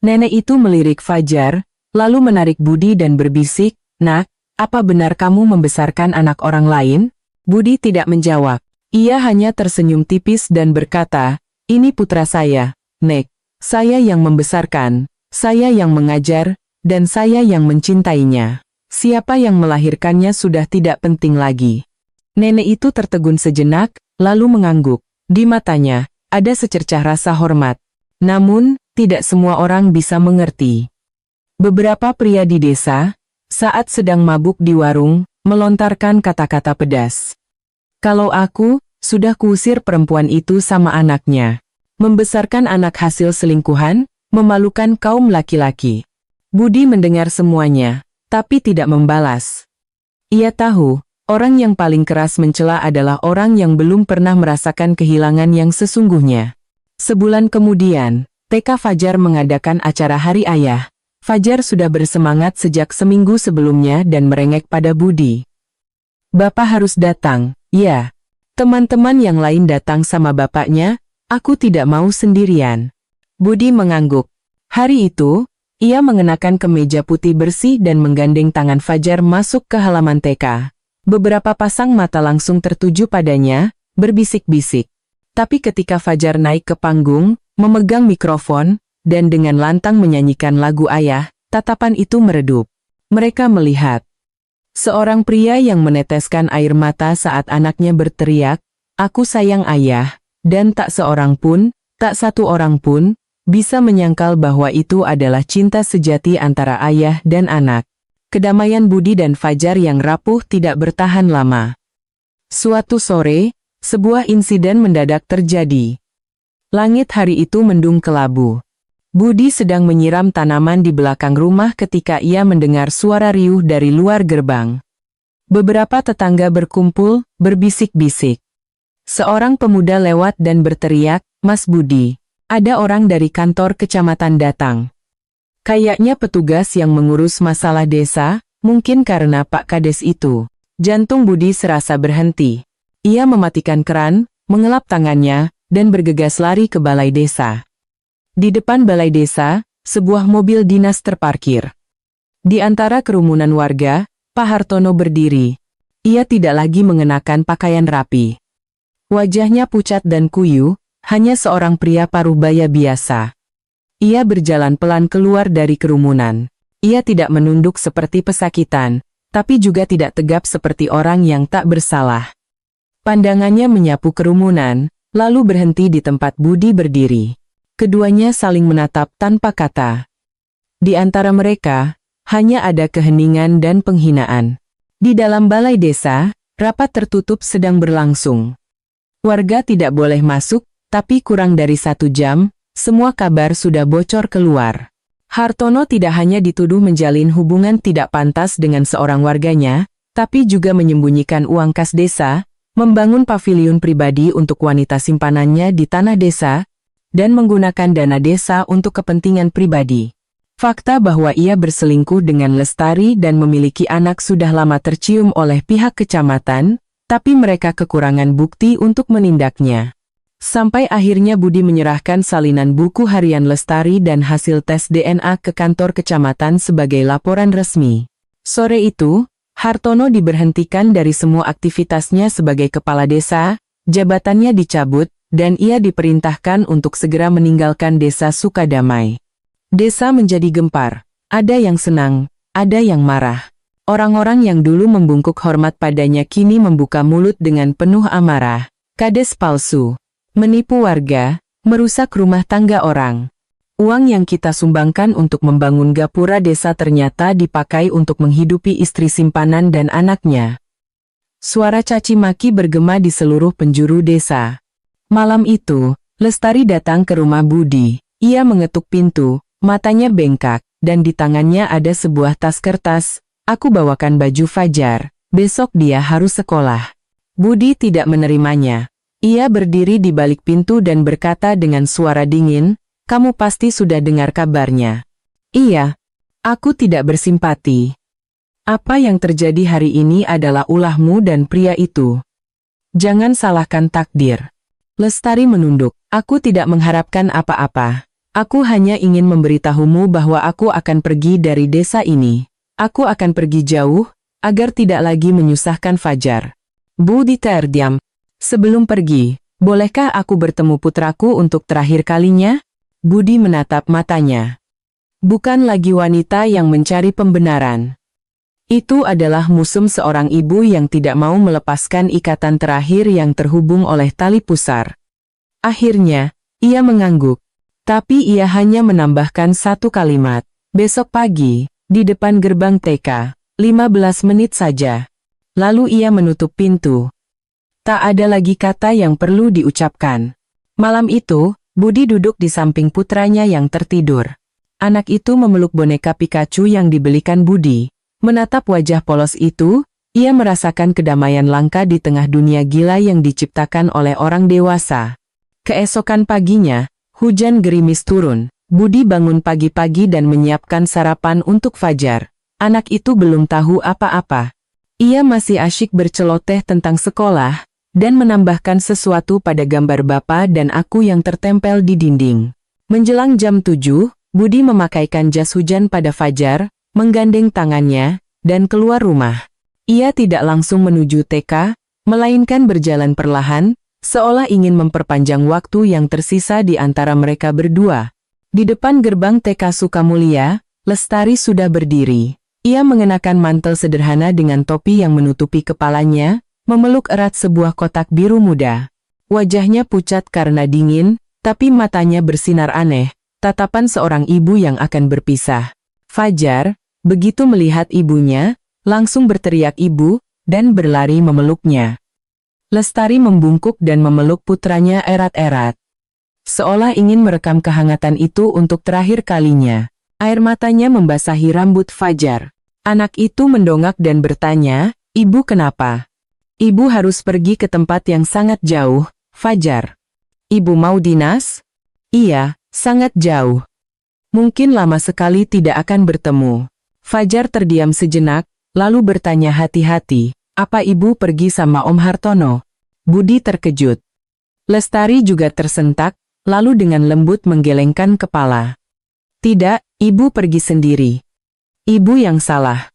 Nenek itu melirik Fajar, lalu menarik Budi dan berbisik, "Nak, apa benar kamu membesarkan anak orang lain?" Budi tidak menjawab. Ia hanya tersenyum tipis dan berkata, "Ini putra saya, Nek. Saya yang membesarkan. Saya yang mengajar, dan saya yang mencintainya. Siapa yang melahirkannya sudah tidak penting lagi." Nenek itu tertegun sejenak, lalu mengangguk. Di matanya, ada secercah rasa hormat. Namun, tidak semua orang bisa mengerti. Beberapa pria di desa, saat sedang mabuk di warung, melontarkan kata-kata pedas. "Kalau aku, sudah kuusir perempuan itu sama anaknya. Membesarkan anak hasil selingkuhan, memalukan kaum laki-laki." Budi mendengar semuanya, tapi tidak membalas. Ia tahu, orang yang paling keras mencela adalah orang yang belum pernah merasakan kehilangan yang sesungguhnya. Sebulan kemudian, TK Fajar mengadakan acara Hari Ayah. Fajar sudah bersemangat sejak seminggu sebelumnya dan merengek pada Budi. "Bapak harus datang." "Ya." Teman-teman yang lain datang sama bapaknya, "Aku tidak mau sendirian." Budi mengangguk. Hari itu, ia mengenakan kemeja putih bersih dan menggandeng tangan Fajar masuk ke halaman TK. Beberapa pasang mata langsung tertuju padanya, berbisik-bisik. Tapi ketika Fajar naik ke panggung, memegang mikrofon, dan dengan lantang menyanyikan lagu Ayah, tatapan itu meredup. Mereka melihat seorang pria yang meneteskan air mata saat anaknya berteriak, "Aku sayang ayah," dan tak seorang pun, tak satu orang pun, bisa menyangkal bahwa itu adalah cinta sejati antara ayah dan anak. Kedamaian Budi dan Fajar yang rapuh tidak bertahan lama. Suatu sore, sebuah insiden mendadak terjadi. Langit hari itu mendung kelabu. Budi sedang menyiram tanaman di belakang rumah ketika ia mendengar suara riuh dari luar gerbang. Beberapa tetangga berkumpul, berbisik-bisik. Seorang pemuda lewat dan berteriak, "Mas Budi, ada orang dari kantor kecamatan datang. Kayaknya petugas yang mengurus masalah desa, mungkin karena Pak Kades itu." Jantung Budi serasa berhenti. Ia mematikan keran, mengelap tangannya, dan bergegas lari ke balai desa. Di depan balai desa, sebuah mobil dinas terparkir. Di antara kerumunan warga, Pak Hartono berdiri. Ia tidak lagi mengenakan pakaian rapi. Wajahnya pucat dan kuyu, hanya seorang pria parubaya biasa. Ia berjalan pelan keluar dari kerumunan. Ia tidak menunduk seperti pesakitan, tapi juga tidak tegap seperti orang yang tak bersalah. Pandangannya menyapu kerumunan, lalu berhenti di tempat Budi berdiri. Keduanya saling menatap tanpa kata. Di antara mereka, hanya ada keheningan dan penghinaan. Di dalam balai desa, rapat tertutup sedang berlangsung. Warga tidak boleh masuk, tapi kurang dari 1 jam, semua kabar sudah bocor keluar. Hartono tidak hanya dituduh menjalin hubungan tidak pantas dengan seorang warganya, tapi juga menyembunyikan uang kas desa, membangun paviliun pribadi untuk wanita simpanannya di tanah desa, dan menggunakan dana desa untuk kepentingan pribadi. Fakta bahwa ia berselingkuh dengan Lestari dan memiliki anak sudah lama tercium oleh pihak kecamatan, tapi mereka kekurangan bukti untuk menindaknya. Sampai akhirnya Budi menyerahkan salinan buku harian Lestari dan hasil tes DNA ke kantor kecamatan sebagai laporan resmi. Sore itu, Hartono diberhentikan dari semua aktivitasnya sebagai kepala desa, jabatannya dicabut, dan ia diperintahkan untuk segera meninggalkan desa Sukadamai. Desa menjadi gempar, ada yang senang, ada yang marah. Orang-orang yang dulu membungkuk hormat padanya kini membuka mulut dengan penuh amarah. Kades palsu, menipu warga, merusak rumah tangga orang. Uang yang kita sumbangkan untuk membangun gapura desa ternyata dipakai untuk menghidupi istri simpanan dan anaknya. Suara caci maki bergema di seluruh penjuru desa. Malam itu, Lestari datang ke rumah Budi. Ia mengetuk pintu, matanya bengkak, dan di tangannya ada sebuah tas kertas. Aku bawakan baju Fajar, besok dia harus sekolah. Budi tidak menerimanya. Ia berdiri di balik pintu dan berkata dengan suara dingin, "Kamu pasti sudah dengar kabarnya." "Iya, aku tidak bersimpati. Apa yang terjadi hari ini adalah ulahmu dan pria itu. Jangan salahkan takdir." Lestari menunduk. "Aku tidak mengharapkan apa-apa. Aku hanya ingin memberitahumu bahwa aku akan pergi dari desa ini. Aku akan pergi jauh, agar tidak lagi menyusahkan Fajar." Budi terdiam. "Sebelum pergi, bolehkah aku bertemu putraku untuk terakhir kalinya?" Budi menatap matanya. Bukan lagi wanita yang mencari pembenaran. Itu adalah musuh seorang ibu yang tidak mau melepaskan ikatan terakhir yang terhubung oleh tali pusar. Akhirnya, ia mengangguk. Tapi ia hanya menambahkan satu kalimat. "Besok pagi, di depan gerbang TK, 15 menit saja." Lalu ia menutup pintu. Tak ada lagi kata yang perlu diucapkan. Malam itu, Budi duduk di samping putranya yang tertidur. Anak itu memeluk boneka Pikachu yang dibelikan Budi. Menatap wajah polos itu, ia merasakan kedamaian langka di tengah dunia gila yang diciptakan oleh orang dewasa. Keesokan paginya, hujan gerimis turun. Budi bangun pagi-pagi dan menyiapkan sarapan untuk Fajar. Anak itu belum tahu apa-apa. Ia masih asyik berceloteh tentang sekolah, dan menambahkan sesuatu pada gambar Bapa dan Aku yang tertempel di dinding. Menjelang jam 7, Budi memakaikan jas hujan pada Fajar, menggandeng tangannya, dan keluar rumah. Ia tidak langsung menuju TK, melainkan berjalan perlahan, seolah ingin memperpanjang waktu yang tersisa di antara mereka berdua. Di depan gerbang TK Sukamulya, Lestari sudah berdiri. Ia mengenakan mantel sederhana dengan topi yang menutupi kepalanya, memeluk erat sebuah kotak biru muda. Wajahnya pucat karena dingin, tapi matanya bersinar aneh, tatapan seorang ibu yang akan berpisah. Fajar, begitu melihat ibunya, langsung berteriak ibu, dan berlari memeluknya. Lestari membungkuk dan memeluk putranya erat-erat. Seolah ingin merekam kehangatan itu untuk terakhir kalinya. Air matanya membasahi rambut Fajar. Anak itu mendongak dan bertanya, "Ibu kenapa?" "Ibu harus pergi ke tempat yang sangat jauh, Fajar." "Ibu mau dinas?" "Iya, sangat jauh. Mungkin lama sekali tidak akan bertemu." Fajar terdiam sejenak, lalu bertanya hati-hati, "Apa ibu pergi sama Om Hartono?" Budi terkejut. Lestari juga tersentak, lalu dengan lembut menggelengkan kepala. "Tidak, ibu pergi sendiri." "Ibu yang salah.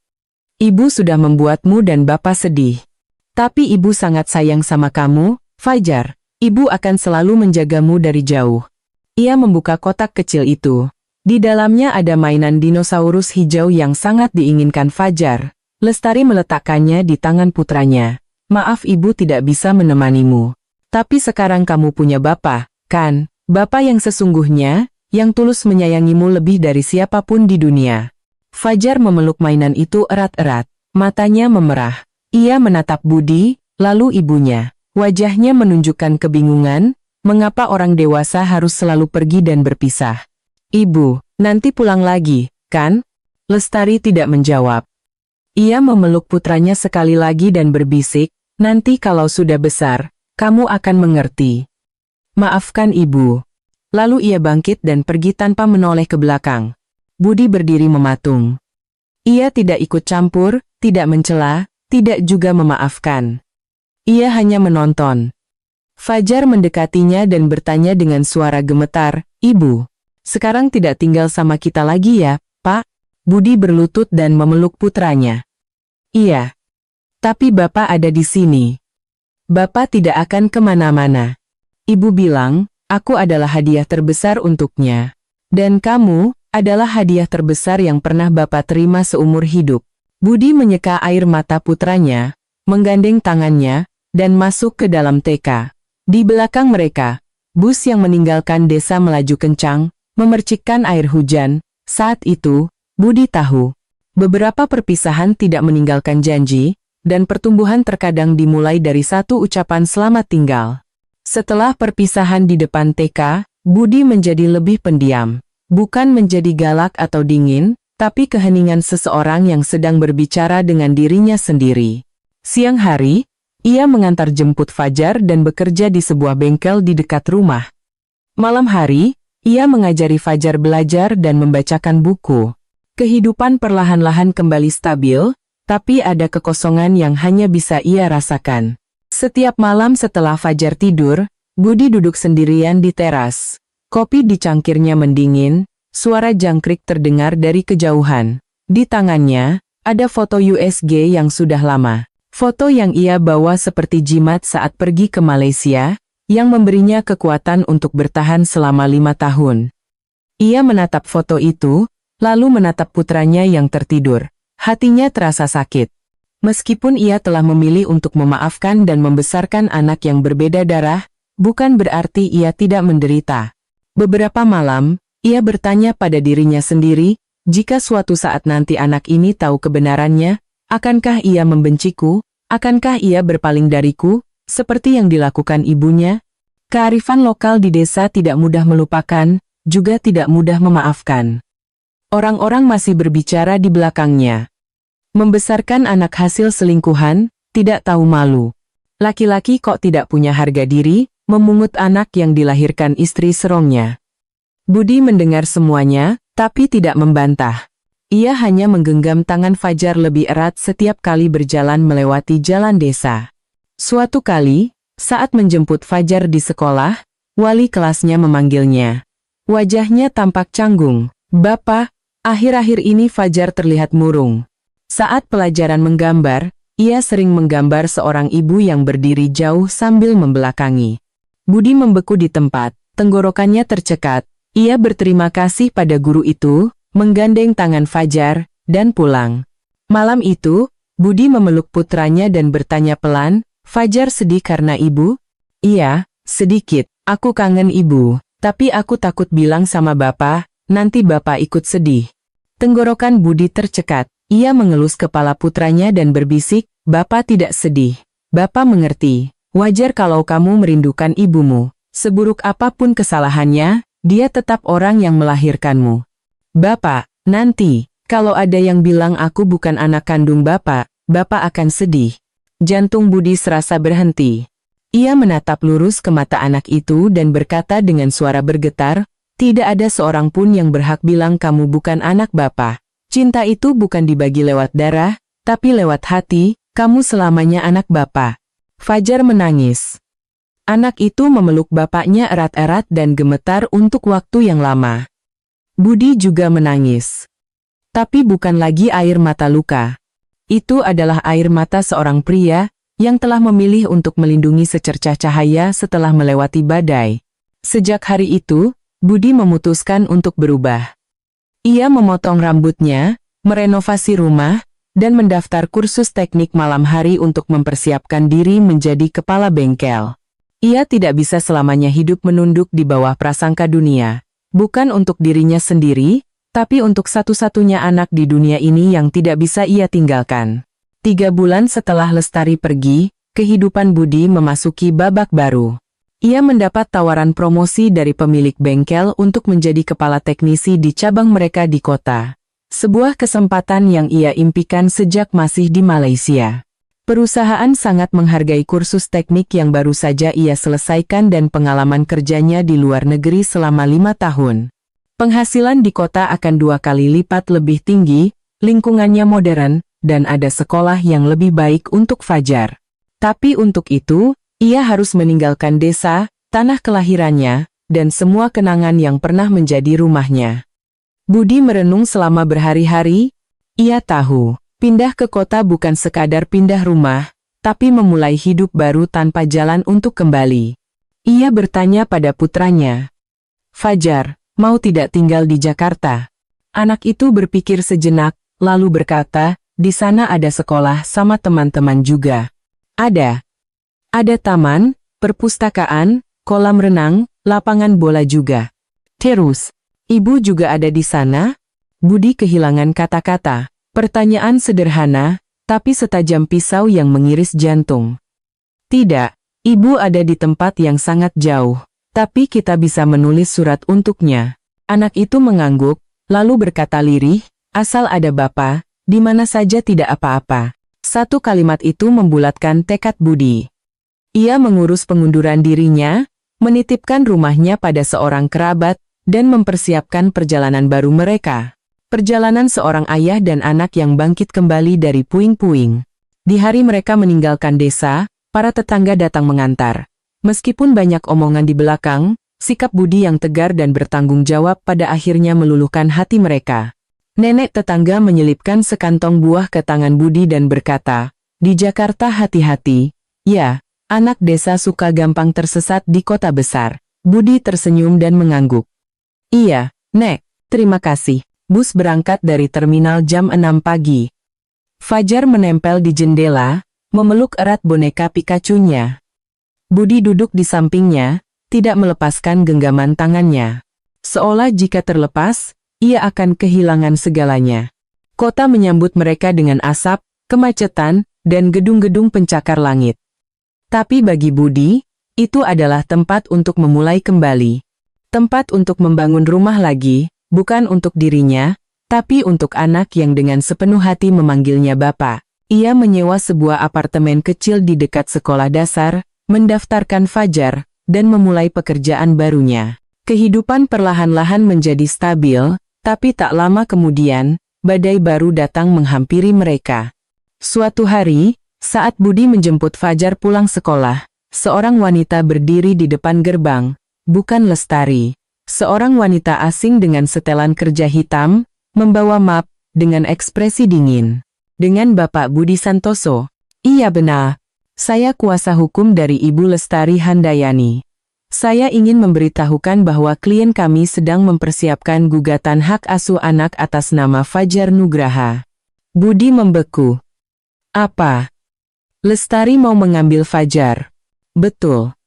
Ibu sudah membuatmu dan Bapak sedih. Tapi ibu sangat sayang sama kamu, Fajar. Ibu akan selalu menjagamu dari jauh." Ia membuka kotak kecil itu. Di dalamnya ada mainan dinosaurus hijau yang sangat diinginkan Fajar. Lestari meletakkannya di tangan putranya. Maaf ibu tidak bisa menemanimu. Tapi sekarang kamu punya bapak, kan? Bapak yang sesungguhnya, yang tulus menyayangimu lebih dari siapapun di dunia. Fajar memeluk mainan itu erat-erat. Matanya memerah. Ia menatap Budi, lalu ibunya. Wajahnya menunjukkan kebingungan, mengapa orang dewasa harus selalu pergi dan berpisah. Ibu, nanti pulang lagi, kan? Lestari tidak menjawab. Ia memeluk putranya sekali lagi dan berbisik, nanti kalau sudah besar, kamu akan mengerti. Maafkan ibu. Lalu ia bangkit dan pergi tanpa menoleh ke belakang. Budi berdiri mematung. Ia tidak ikut campur, tidak mencela, tidak juga memaafkan. Ia hanya menonton. Fajar mendekatinya dan bertanya dengan suara gemetar, "Ibu, sekarang tidak tinggal sama kita lagi ya, Pak?" Budi berlutut dan memeluk putranya. "Iya. Tapi Bapak ada di sini. Bapak tidak akan kemana-mana. Ibu bilang, aku adalah hadiah terbesar untuknya. Dan kamu adalah hadiah terbesar yang pernah Bapak terima seumur hidup." Budi menyeka air mata putranya, menggandeng tangannya, dan masuk ke dalam TK. Di belakang mereka, bus yang meninggalkan desa melaju kencang, memercikkan air hujan. Saat itu, Budi tahu. Beberapa perpisahan tidak meninggalkan janji, dan pertumbuhan terkadang dimulai dari satu ucapan selamat tinggal. Setelah perpisahan di depan TK, Budi menjadi lebih pendiam. Bukan menjadi galak atau dingin, tapi keheningan seseorang yang sedang berbicara dengan dirinya sendiri. Siang hari, ia mengantar jemput Fajar dan bekerja di sebuah bengkel di dekat rumah. Malam hari, ia mengajari Fajar belajar dan membacakan buku. Kehidupan perlahan-lahan kembali stabil, tapi ada kekosongan yang hanya bisa ia rasakan. Setiap malam setelah Fajar tidur, Budi duduk sendirian di teras. Kopi di cangkirnya mendingin, suara jangkrik terdengar dari kejauhan. Di tangannya, ada foto USG yang sudah lama. Foto yang ia bawa seperti jimat saat pergi ke Malaysia, yang memberinya kekuatan untuk bertahan selama 5 tahun. Ia menatap foto itu, lalu menatap putranya yang tertidur. Hatinya terasa sakit. Meskipun ia telah memilih untuk memaafkan dan membesarkan anak yang berbeda darah, bukan berarti ia tidak menderita. Beberapa malam, ia bertanya pada dirinya sendiri, jika suatu saat nanti anak ini tahu kebenarannya, akankah ia membenciku, akankah ia berpaling dariku, seperti yang dilakukan ibunya? Kearifan lokal di desa tidak mudah melupakan, juga tidak mudah memaafkan. Orang-orang masih berbicara di belakangnya. Membesarkan anak hasil selingkuhan, tidak tahu malu. Laki-laki kok tidak punya harga diri, memungut anak yang dilahirkan istri serongnya. Budi mendengar semuanya, tapi tidak membantah. Ia hanya menggenggam tangan Fajar lebih erat setiap kali berjalan melewati jalan desa. Suatu kali, saat menjemput Fajar di sekolah, wali kelasnya memanggilnya. Wajahnya tampak canggung. "Bapak," akhir-akhir ini Fajar terlihat murung. Saat pelajaran menggambar, ia sering menggambar seorang ibu yang berdiri jauh sambil membelakangi. Budi membeku di tempat, tenggorokannya tercekat. Ia berterima kasih pada guru itu, menggandeng tangan Fajar, dan pulang. Malam itu, Budi memeluk putranya dan bertanya pelan, "Fajar sedih karena ibu?" "Iya, sedikit. Aku kangen ibu. Tapi aku takut bilang sama bapak, nanti bapak ikut sedih." Tenggorokan Budi tercekat. Ia mengelus kepala putranya dan berbisik, "Bapak tidak sedih. Bapak mengerti. Wajar kalau kamu merindukan ibumu. Seburuk apapun kesalahannya, dia tetap orang yang melahirkanmu. Bapak, nanti, kalau ada yang bilang aku bukan anak kandung bapak, bapak akan sedih." Jantung Budi serasa berhenti. Ia menatap lurus ke mata anak itu dan berkata dengan suara bergetar, "Tidak ada seorang pun yang berhak bilang kamu bukan anak bapak. Cinta itu bukan dibagi lewat darah, tapi lewat hati, kamu selamanya anak bapak." Fajar menangis. Anak itu memeluk bapaknya erat-erat dan gemetar untuk waktu yang lama. Budi juga menangis. Tapi bukan lagi air mata luka. Itu adalah air mata seorang pria, yang telah memilih untuk melindungi secercah cahaya setelah melewati badai. Sejak hari itu, Budi memutuskan untuk berubah. Ia memotong rambutnya, merenovasi rumah, dan mendaftar kursus teknik malam hari untuk mempersiapkan diri menjadi kepala bengkel. Ia tidak bisa selamanya hidup menunduk di bawah prasangka dunia. Bukan untuk dirinya sendiri, tapi untuk satu-satunya anak di dunia ini yang tidak bisa ia tinggalkan. 3 bulan setelah Lestari pergi, kehidupan Budi memasuki babak baru. Ia mendapat tawaran promosi dari pemilik bengkel untuk menjadi kepala teknisi di cabang mereka di kota. Sebuah kesempatan yang ia impikan sejak masih di Malaysia. Perusahaan sangat menghargai kursus teknik yang baru saja ia selesaikan dan pengalaman kerjanya di luar negeri selama 5 tahun. Penghasilan di kota akan 2 kali lipat lebih tinggi, lingkungannya modern, dan ada sekolah yang lebih baik untuk Fajar. Tapi untuk itu, ia harus meninggalkan desa, tanah kelahirannya, dan semua kenangan yang pernah menjadi rumahnya. Budi merenung selama berhari-hari. Ia tahu, pindah ke kota bukan sekadar pindah rumah, tapi memulai hidup baru tanpa jalan untuk kembali. Ia bertanya pada putranya, "Fajar, mau tidak tinggal di Jakarta?" Anak itu berpikir sejenak, lalu berkata, "Di sana ada sekolah sama teman-teman juga." Ada taman, perpustakaan, kolam renang, lapangan bola juga. Terus, ibu juga ada di sana? Budi kehilangan kata-kata. Pertanyaan sederhana, tapi setajam pisau yang mengiris jantung. Tidak, ibu ada di tempat yang sangat jauh, tapi kita bisa menulis surat untuknya. Anak itu mengangguk, lalu berkata lirih, "Asal ada Bapa, di mana saja tidak apa-apa." Satu kalimat itu membulatkan tekad Budi. Ia mengurus pengunduran dirinya, menitipkan rumahnya pada seorang kerabat, dan mempersiapkan perjalanan baru mereka. Perjalanan seorang ayah dan anak yang bangkit kembali dari puing-puing. Di hari mereka meninggalkan desa, para tetangga datang mengantar. Meskipun banyak omongan di belakang, sikap Budi yang tegar dan bertanggung jawab pada akhirnya meluluhkan hati mereka. Nenek tetangga menyelipkan sekantong buah ke tangan Budi dan berkata, "Di Jakarta hati-hati, ya. Anak desa suka gampang tersesat di kota besar." Budi tersenyum dan mengangguk. "Iya, Nek, terima kasih." Bus berangkat dari terminal jam 6 pagi. Fajar menempel di jendela, memeluk erat boneka Pikachu-nya. Budi duduk di sampingnya, tidak melepaskan genggaman tangannya. Seolah jika terlepas, ia akan kehilangan segalanya. Kota menyambut mereka dengan asap, kemacetan, dan gedung-gedung pencakar langit. Tapi bagi Budi, itu adalah tempat untuk memulai kembali. Tempat untuk membangun rumah lagi, bukan untuk dirinya, tapi untuk anak yang dengan sepenuh hati memanggilnya Bapak. Ia menyewa sebuah apartemen kecil di dekat sekolah dasar, mendaftarkan Fajar, dan memulai pekerjaan barunya. Kehidupan perlahan-lahan menjadi stabil, tapi tak lama kemudian, badai baru datang menghampiri mereka. Suatu hari, saat Budi menjemput Fajar pulang sekolah, seorang wanita berdiri di depan gerbang, bukan Lestari. Seorang wanita asing dengan setelan kerja hitam, membawa map, dengan ekspresi dingin. "Dengan Bapak Budi Santoso?" "Iya benar. Saya kuasa hukum dari Ibu Lestari Handayani. Saya ingin memberitahukan bahwa klien kami sedang mempersiapkan gugatan hak asuh anak atas nama Fajar Nugraha." Budi membeku. "Apa? Lestari mau mengambil Fajar?" "Betul.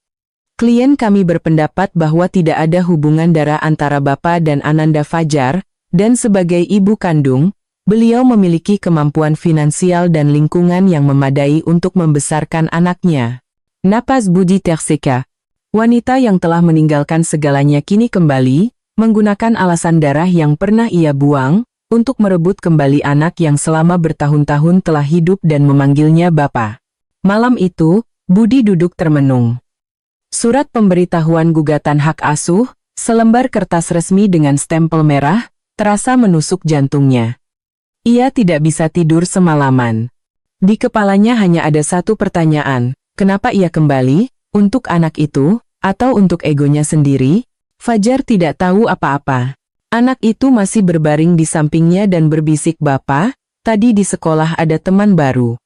Klien kami berpendapat bahwa tidak ada hubungan darah antara Bapak dan Ananda Fajar, dan sebagai ibu kandung, beliau memiliki kemampuan finansial dan lingkungan yang memadai untuk membesarkan anaknya." Napas Budi terseka. Wanita yang telah meninggalkan segalanya kini kembali, menggunakan alasan darah yang pernah ia buang, untuk merebut kembali anak yang selama bertahun-tahun telah hidup dan memanggilnya Bapak. Malam itu, Budi duduk termenung. Surat pemberitahuan gugatan hak asuh, selembar kertas resmi dengan stempel merah, terasa menusuk jantungnya. Ia tidak bisa tidur semalaman. Di kepalanya hanya ada satu pertanyaan, kenapa ia kembali, untuk anak itu, atau untuk egonya sendiri? Fajar tidak tahu apa-apa. Anak itu masih berbaring di sampingnya dan berbisik, "Bapak, tadi di sekolah ada teman baru."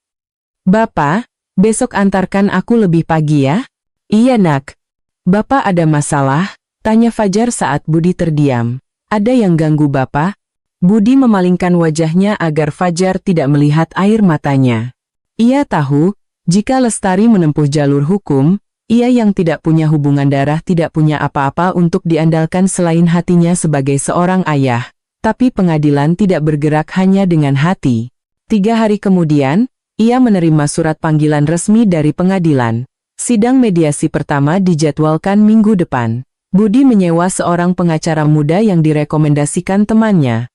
"Bapak, besok antarkan aku lebih pagi ya?" "Iya nak." "Bapak ada masalah?" tanya Fajar saat Budi terdiam. "Ada yang ganggu Bapak?" Budi memalingkan wajahnya agar Fajar tidak melihat air matanya. Ia tahu, jika Lestari menempuh jalur hukum, ia yang tidak punya hubungan darah tidak punya apa-apa untuk diandalkan selain hatinya sebagai seorang ayah. Tapi pengadilan tidak bergerak hanya dengan hati. 3 hari kemudian, ia menerima surat panggilan resmi dari pengadilan. Sidang mediasi pertama dijadwalkan minggu depan. Budi menyewa seorang pengacara muda yang direkomendasikan temannya.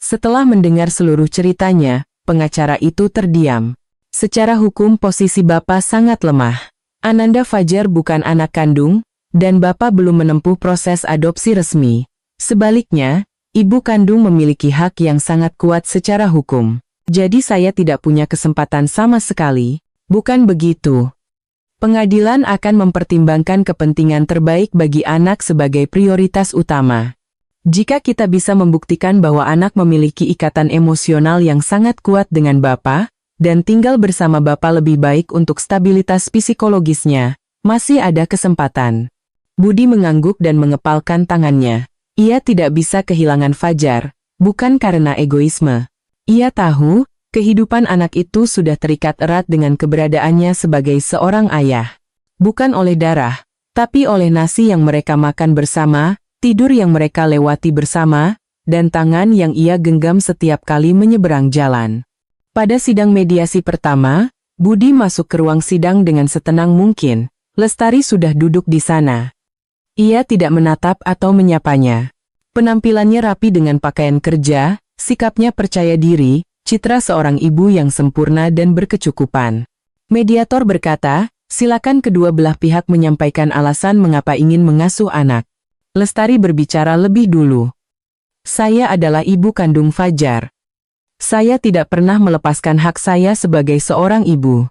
Setelah mendengar seluruh ceritanya, pengacara itu terdiam. Secara hukum posisi Bapak sangat lemah. Ananda Fajar bukan anak kandung, dan Bapak belum menempuh proses adopsi resmi. Sebaliknya, ibu kandung memiliki hak yang sangat kuat secara hukum. Jadi saya tidak punya kesempatan sama sekali. Bukan begitu. Pengadilan akan mempertimbangkan kepentingan terbaik bagi anak sebagai prioritas utama. Jika kita bisa membuktikan bahwa anak memiliki ikatan emosional yang sangat kuat dengan Bapak, dan tinggal bersama Bapak lebih baik untuk stabilitas psikologisnya, masih ada kesempatan. Budi mengangguk dan mengepalkan tangannya. Ia tidak bisa kehilangan Fajar, bukan karena egoisme. Ia tahu, kehidupan anak itu sudah terikat erat dengan keberadaannya sebagai seorang ayah. Bukan oleh darah, tapi oleh nasi yang mereka makan bersama, tidur yang mereka lewati bersama, dan tangan yang ia genggam setiap kali menyeberang jalan. Pada sidang mediasi pertama, Budi masuk ke ruang sidang dengan setenang mungkin. Lestari sudah duduk di sana. Ia tidak menatap atau menyapanya. Penampilannya rapi dengan pakaian kerja, sikapnya percaya diri, citra seorang ibu yang sempurna dan berkecukupan. Mediator berkata, silakan kedua belah pihak menyampaikan alasan mengapa ingin mengasuh anak. Lestari berbicara lebih dulu. Saya adalah ibu kandung Fajar. Saya tidak pernah melepaskan hak saya sebagai seorang ibu.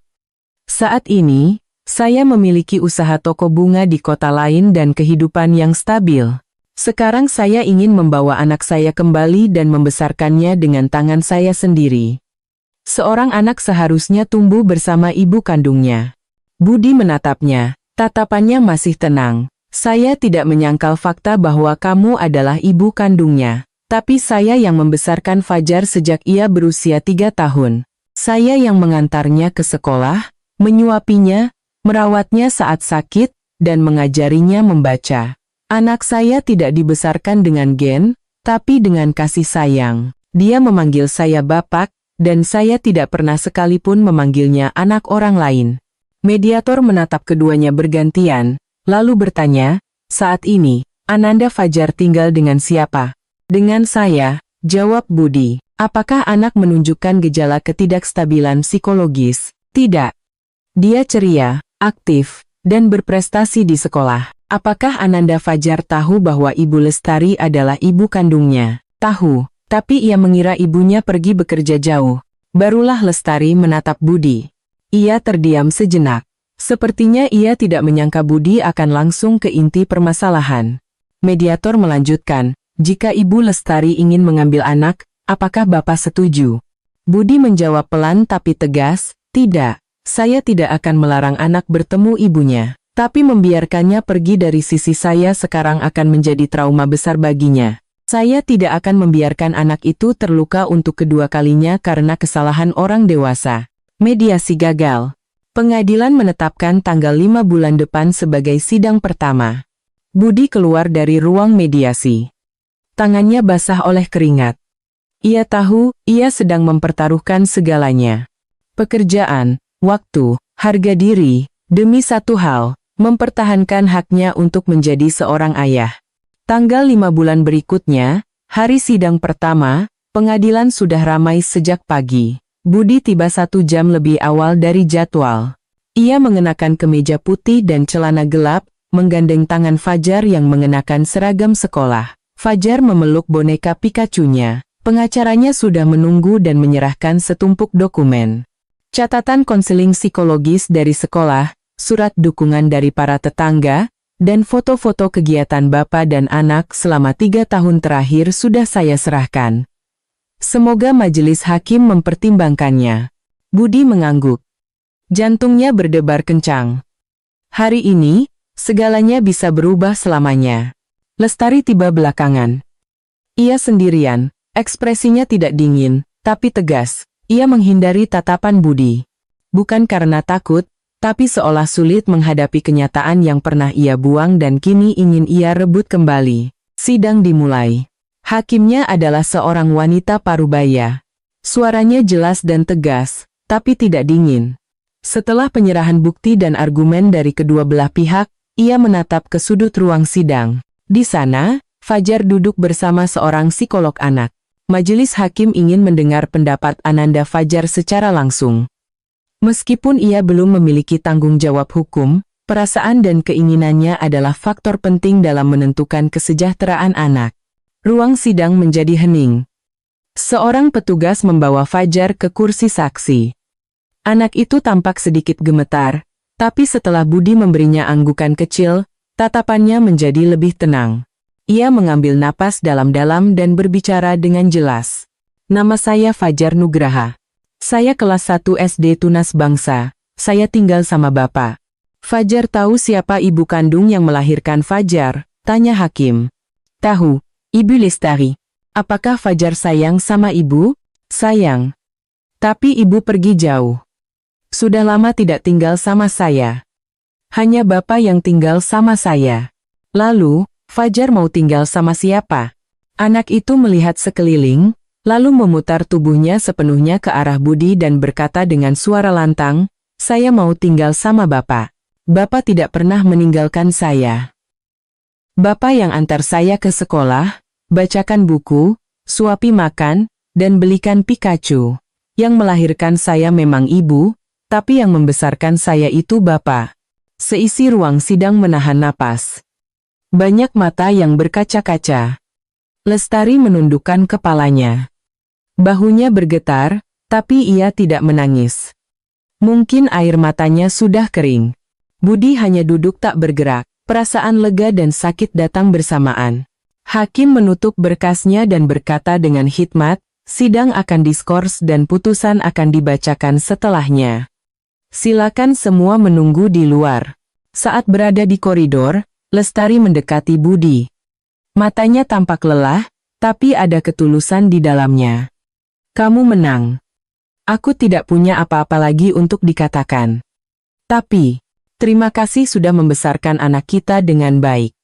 Saat ini, saya memiliki usaha toko bunga di kota lain dan kehidupan yang stabil. Sekarang saya ingin membawa anak saya kembali dan membesarkannya dengan tangan saya sendiri. Seorang anak seharusnya tumbuh bersama ibu kandungnya. Budi menatapnya, tatapannya masih tenang. Saya tidak menyangkal fakta bahwa kamu adalah ibu kandungnya. Tapi saya yang membesarkan Fajar sejak ia berusia 3 tahun. Saya yang mengantarnya ke sekolah, menyuapinya, merawatnya saat sakit, dan mengajarinya membaca. Anak saya tidak dibesarkan dengan gen, tapi dengan kasih sayang. Dia memanggil saya Bapak, dan saya tidak pernah sekalipun memanggilnya anak orang lain. Mediator menatap keduanya bergantian, lalu bertanya, saat ini, Ananda Fajar tinggal dengan siapa? Dengan saya, jawab Budi. Apakah anak menunjukkan gejala ketidakstabilan psikologis? Tidak. Dia ceria, aktif, dan berprestasi di sekolah. Apakah Ananda Fajar tahu bahwa Ibu Lestari adalah ibu kandungnya? Tahu, tapi ia mengira ibunya pergi bekerja jauh. Barulah Lestari menatap Budi. Ia terdiam sejenak. Sepertinya ia tidak menyangka Budi akan langsung ke inti permasalahan. Mediator melanjutkan, jika Ibu Lestari ingin mengambil anak, apakah Bapak setuju? Budi menjawab pelan tapi tegas, tidak. Saya tidak akan melarang anak bertemu ibunya. Tapi membiarkannya pergi dari sisi saya sekarang akan menjadi trauma besar baginya. Saya tidak akan membiarkan anak itu terluka untuk kedua kalinya karena kesalahan orang dewasa. Mediasi gagal. Pengadilan menetapkan tanggal 5 bulan depan sebagai sidang pertama. Budi keluar dari ruang mediasi. Tangannya basah oleh keringat. Ia tahu, ia sedang mempertaruhkan segalanya. Pekerjaan, waktu, harga diri, demi satu hal, mempertahankan haknya untuk menjadi seorang ayah. Tanggal 5 bulan berikutnya, hari sidang pertama, pengadilan sudah ramai sejak pagi. Budi tiba 1 jam lebih awal dari jadwal. Ia mengenakan kemeja putih dan celana gelap, menggandeng tangan Fajar yang mengenakan seragam sekolah. Fajar memeluk boneka Pikachu-nya. Pengacaranya sudah menunggu dan menyerahkan setumpuk dokumen. Catatan konseling psikologis dari sekolah, surat dukungan dari para tetangga, dan foto-foto kegiatan bapak dan anak selama 3 tahun terakhir sudah saya serahkan. Semoga majelis hakim mempertimbangkannya. Budi mengangguk. Jantungnya berdebar kencang. Hari ini, segalanya bisa berubah selamanya. Lestari tiba belakangan. Ia sendirian, Ekspresinya tidak dingin, tapi tegas. Ia menghindari tatapan Budi. Bukan karena takut, tapi seolah sulit menghadapi kenyataan yang pernah ia buang dan kini ingin ia rebut kembali. Sidang dimulai. Hakimnya adalah seorang wanita parubaya. Suaranya jelas dan tegas, tapi tidak dingin. Setelah penyerahan bukti dan argumen dari kedua belah pihak, ia menatap ke sudut ruang sidang. Di sana, Fajar duduk bersama seorang psikolog anak. Majelis hakim ingin mendengar pendapat Ananda Fajar secara langsung. Meskipun ia belum memiliki tanggung jawab hukum, perasaan dan keinginannya adalah faktor penting dalam menentukan kesejahteraan anak. Ruang sidang menjadi hening. Seorang petugas membawa Fajar ke kursi saksi. Anak itu tampak sedikit gemetar, tapi setelah Budi memberinya anggukan kecil, tatapannya menjadi lebih tenang. Ia mengambil napas dalam-dalam dan berbicara dengan jelas. Nama saya Fajar Nugraha. Saya kelas 1 SD Tunas Bangsa. Saya tinggal sama Bapak. Fajar tahu siapa ibu kandung yang melahirkan Fajar? Tanya hakim. Tahu, Ibu Lestari. Apakah Fajar sayang sama ibu? Sayang. Tapi ibu pergi jauh. Sudah lama tidak tinggal sama saya. Hanya Bapak yang tinggal sama saya. Lalu, Fajar mau tinggal sama siapa? Anak itu melihat sekeliling, lalu memutar tubuhnya sepenuhnya ke arah Budi dan berkata dengan suara lantang, saya mau tinggal sama Bapak. Bapak tidak pernah meninggalkan saya. Bapak yang antar saya ke sekolah, bacakan buku, suapi makan, dan belikan Pikachu. Yang melahirkan saya memang ibu, tapi yang membesarkan saya itu Bapak. Seisi ruang sidang menahan napas. Banyak mata yang berkaca-kaca. Lestari menundukkan kepalanya. Bahunya bergetar, tapi ia tidak menangis. Mungkin air matanya sudah kering. Budi hanya duduk tak bergerak, perasaan lega dan sakit datang bersamaan. Hakim menutup berkasnya dan berkata dengan hikmat, sidang akan diskors dan putusan akan dibacakan setelahnya. Silakan semua menunggu di luar. Saat berada di koridor, Lestari mendekati Budi. Matanya tampak lelah, tapi ada ketulusan di dalamnya. Kamu menang. Aku tidak punya apa-apa lagi untuk dikatakan. Tapi, terima kasih sudah membesarkan anak kita dengan baik.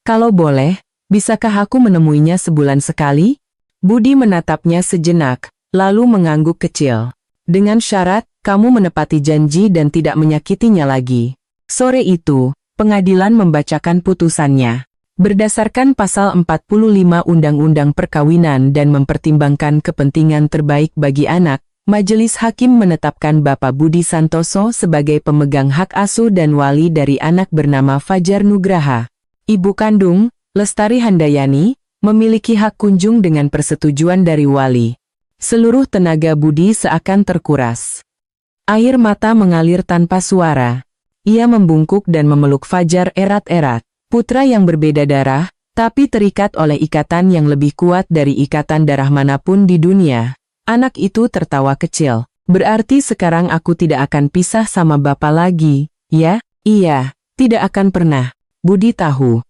Kalau boleh, bisakah aku menemuinya sebulan sekali? Budi menatapnya sejenak, lalu mengangguk kecil. Dengan syarat, kamu menepati janji dan tidak menyakitinya lagi. Sore itu, pengadilan membacakan putusannya. Berdasarkan pasal 45 Undang-Undang Perkawinan dan mempertimbangkan kepentingan terbaik bagi anak, Majelis Hakim menetapkan Bapak Budi Santoso sebagai pemegang hak asuh dan wali dari anak bernama Fajar Nugraha. Ibu kandung, Lestari Handayani, memiliki hak kunjung dengan persetujuan dari wali. Seluruh tenaga Budi seakan terkuras. Air mata mengalir tanpa suara. Ia membungkuk dan memeluk Fajar erat-erat. Putra yang berbeda darah, tapi terikat oleh ikatan yang lebih kuat dari ikatan darah manapun di dunia. Anak itu tertawa kecil. Berarti sekarang aku tidak akan pisah sama Bapak lagi, ya? Iya, tidak akan pernah. Budi tahu.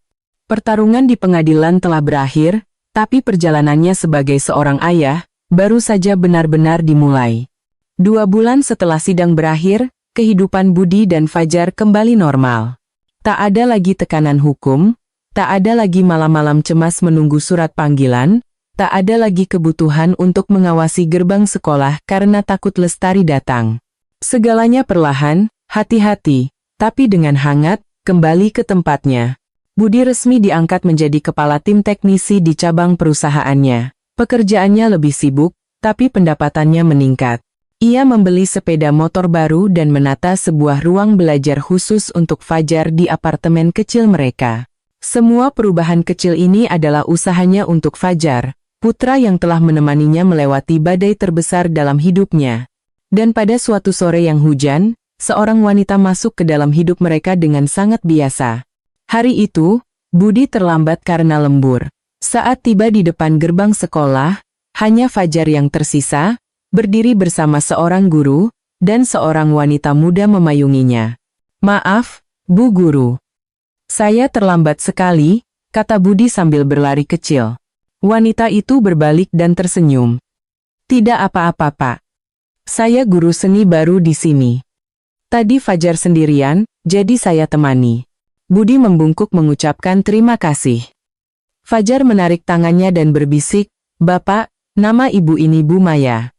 Pertarungan di pengadilan telah berakhir, tapi perjalanannya sebagai seorang ayah, baru saja benar-benar dimulai. 2 bulan setelah sidang berakhir, kehidupan Budi dan Fajar kembali normal. Tak ada lagi tekanan hukum, tak ada lagi malam-malam cemas menunggu surat panggilan, tak ada lagi kebutuhan untuk mengawasi gerbang sekolah karena takut Lestari datang. Segalanya perlahan, hati-hati, tapi dengan hangat, kembali ke tempatnya. Budi resmi diangkat menjadi kepala tim teknisi di cabang perusahaannya. Pekerjaannya lebih sibuk, tapi pendapatannya meningkat. Ia membeli sepeda motor baru dan menata sebuah ruang belajar khusus untuk Fajar di apartemen kecil mereka. Semua perubahan kecil ini adalah usahanya untuk Fajar, putra yang telah menemaninya melewati badai terbesar dalam hidupnya. Dan pada suatu sore yang hujan, seorang wanita masuk ke dalam hidup mereka dengan sangat biasa. Hari itu, Budi terlambat karena lembur. Saat tiba di depan gerbang sekolah, hanya Fajar yang tersisa, berdiri bersama seorang guru, dan seorang wanita muda memayunginya. Maaf, Bu Guru. Saya terlambat sekali, kata Budi sambil berlari kecil. Wanita itu berbalik dan tersenyum. Tidak apa-apa, Pak. Saya guru seni baru di sini. Tadi Fajar sendirian, jadi saya temani. Budi membungkuk mengucapkan terima kasih. Fajar menarik tangannya dan berbisik, Bapak, nama ibu ini Bu Maya.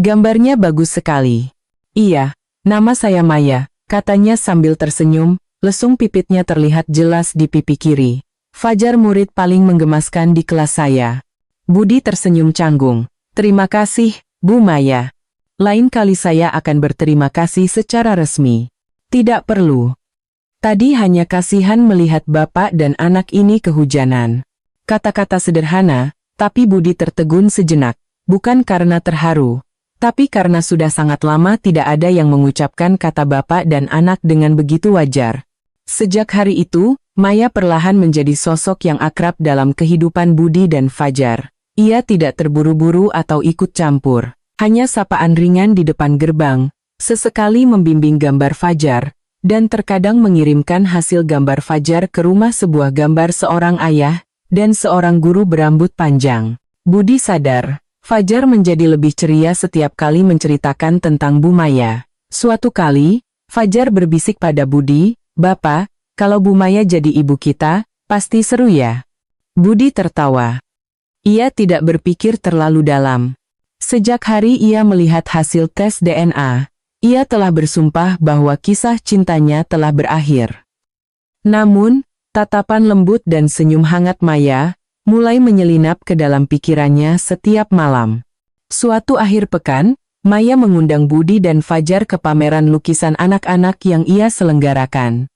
Gambarnya bagus sekali. Iya, nama saya Maya, katanya sambil tersenyum, lesung pipitnya terlihat jelas di pipi kiri. Fajar murid paling menggemaskan di kelas saya. Budi tersenyum canggung. Terima kasih, Bu Maya. Lain kali saya akan berterima kasih secara resmi. Tidak perlu. Tadi hanya kasihan melihat bapak dan anak ini kehujanan. Kata-kata sederhana, tapi Budi tertegun sejenak. Bukan karena terharu, tapi karena sudah sangat lama tidak ada yang mengucapkan kata bapak dan anak dengan begitu wajar. Sejak hari itu, Maya perlahan menjadi sosok yang akrab dalam kehidupan Budi dan Fajar. Ia tidak terburu-buru atau ikut campur. Hanya sapaan ringan di depan gerbang, sesekali membimbing gambar Fajar, dan terkadang mengirimkan hasil gambar Fajar ke rumah sebuah gambar seorang ayah dan seorang guru berambut panjang. Budi sadar, Fajar menjadi lebih ceria setiap kali menceritakan tentang Bu Maya. Suatu kali, Fajar berbisik pada Budi, Bapak, kalau Bu Maya jadi ibu kita, pasti seru ya? Budi tertawa. Ia tidak berpikir terlalu dalam. Sejak hari ia melihat hasil tes DNA, ia telah bersumpah bahwa kisah cintanya telah berakhir. Namun, tatapan lembut dan senyum hangat Maya mulai menyelinap ke dalam pikirannya setiap malam. Suatu akhir pekan, Maya mengundang Budi dan Fajar ke pameran lukisan anak-anak yang ia selenggarakan.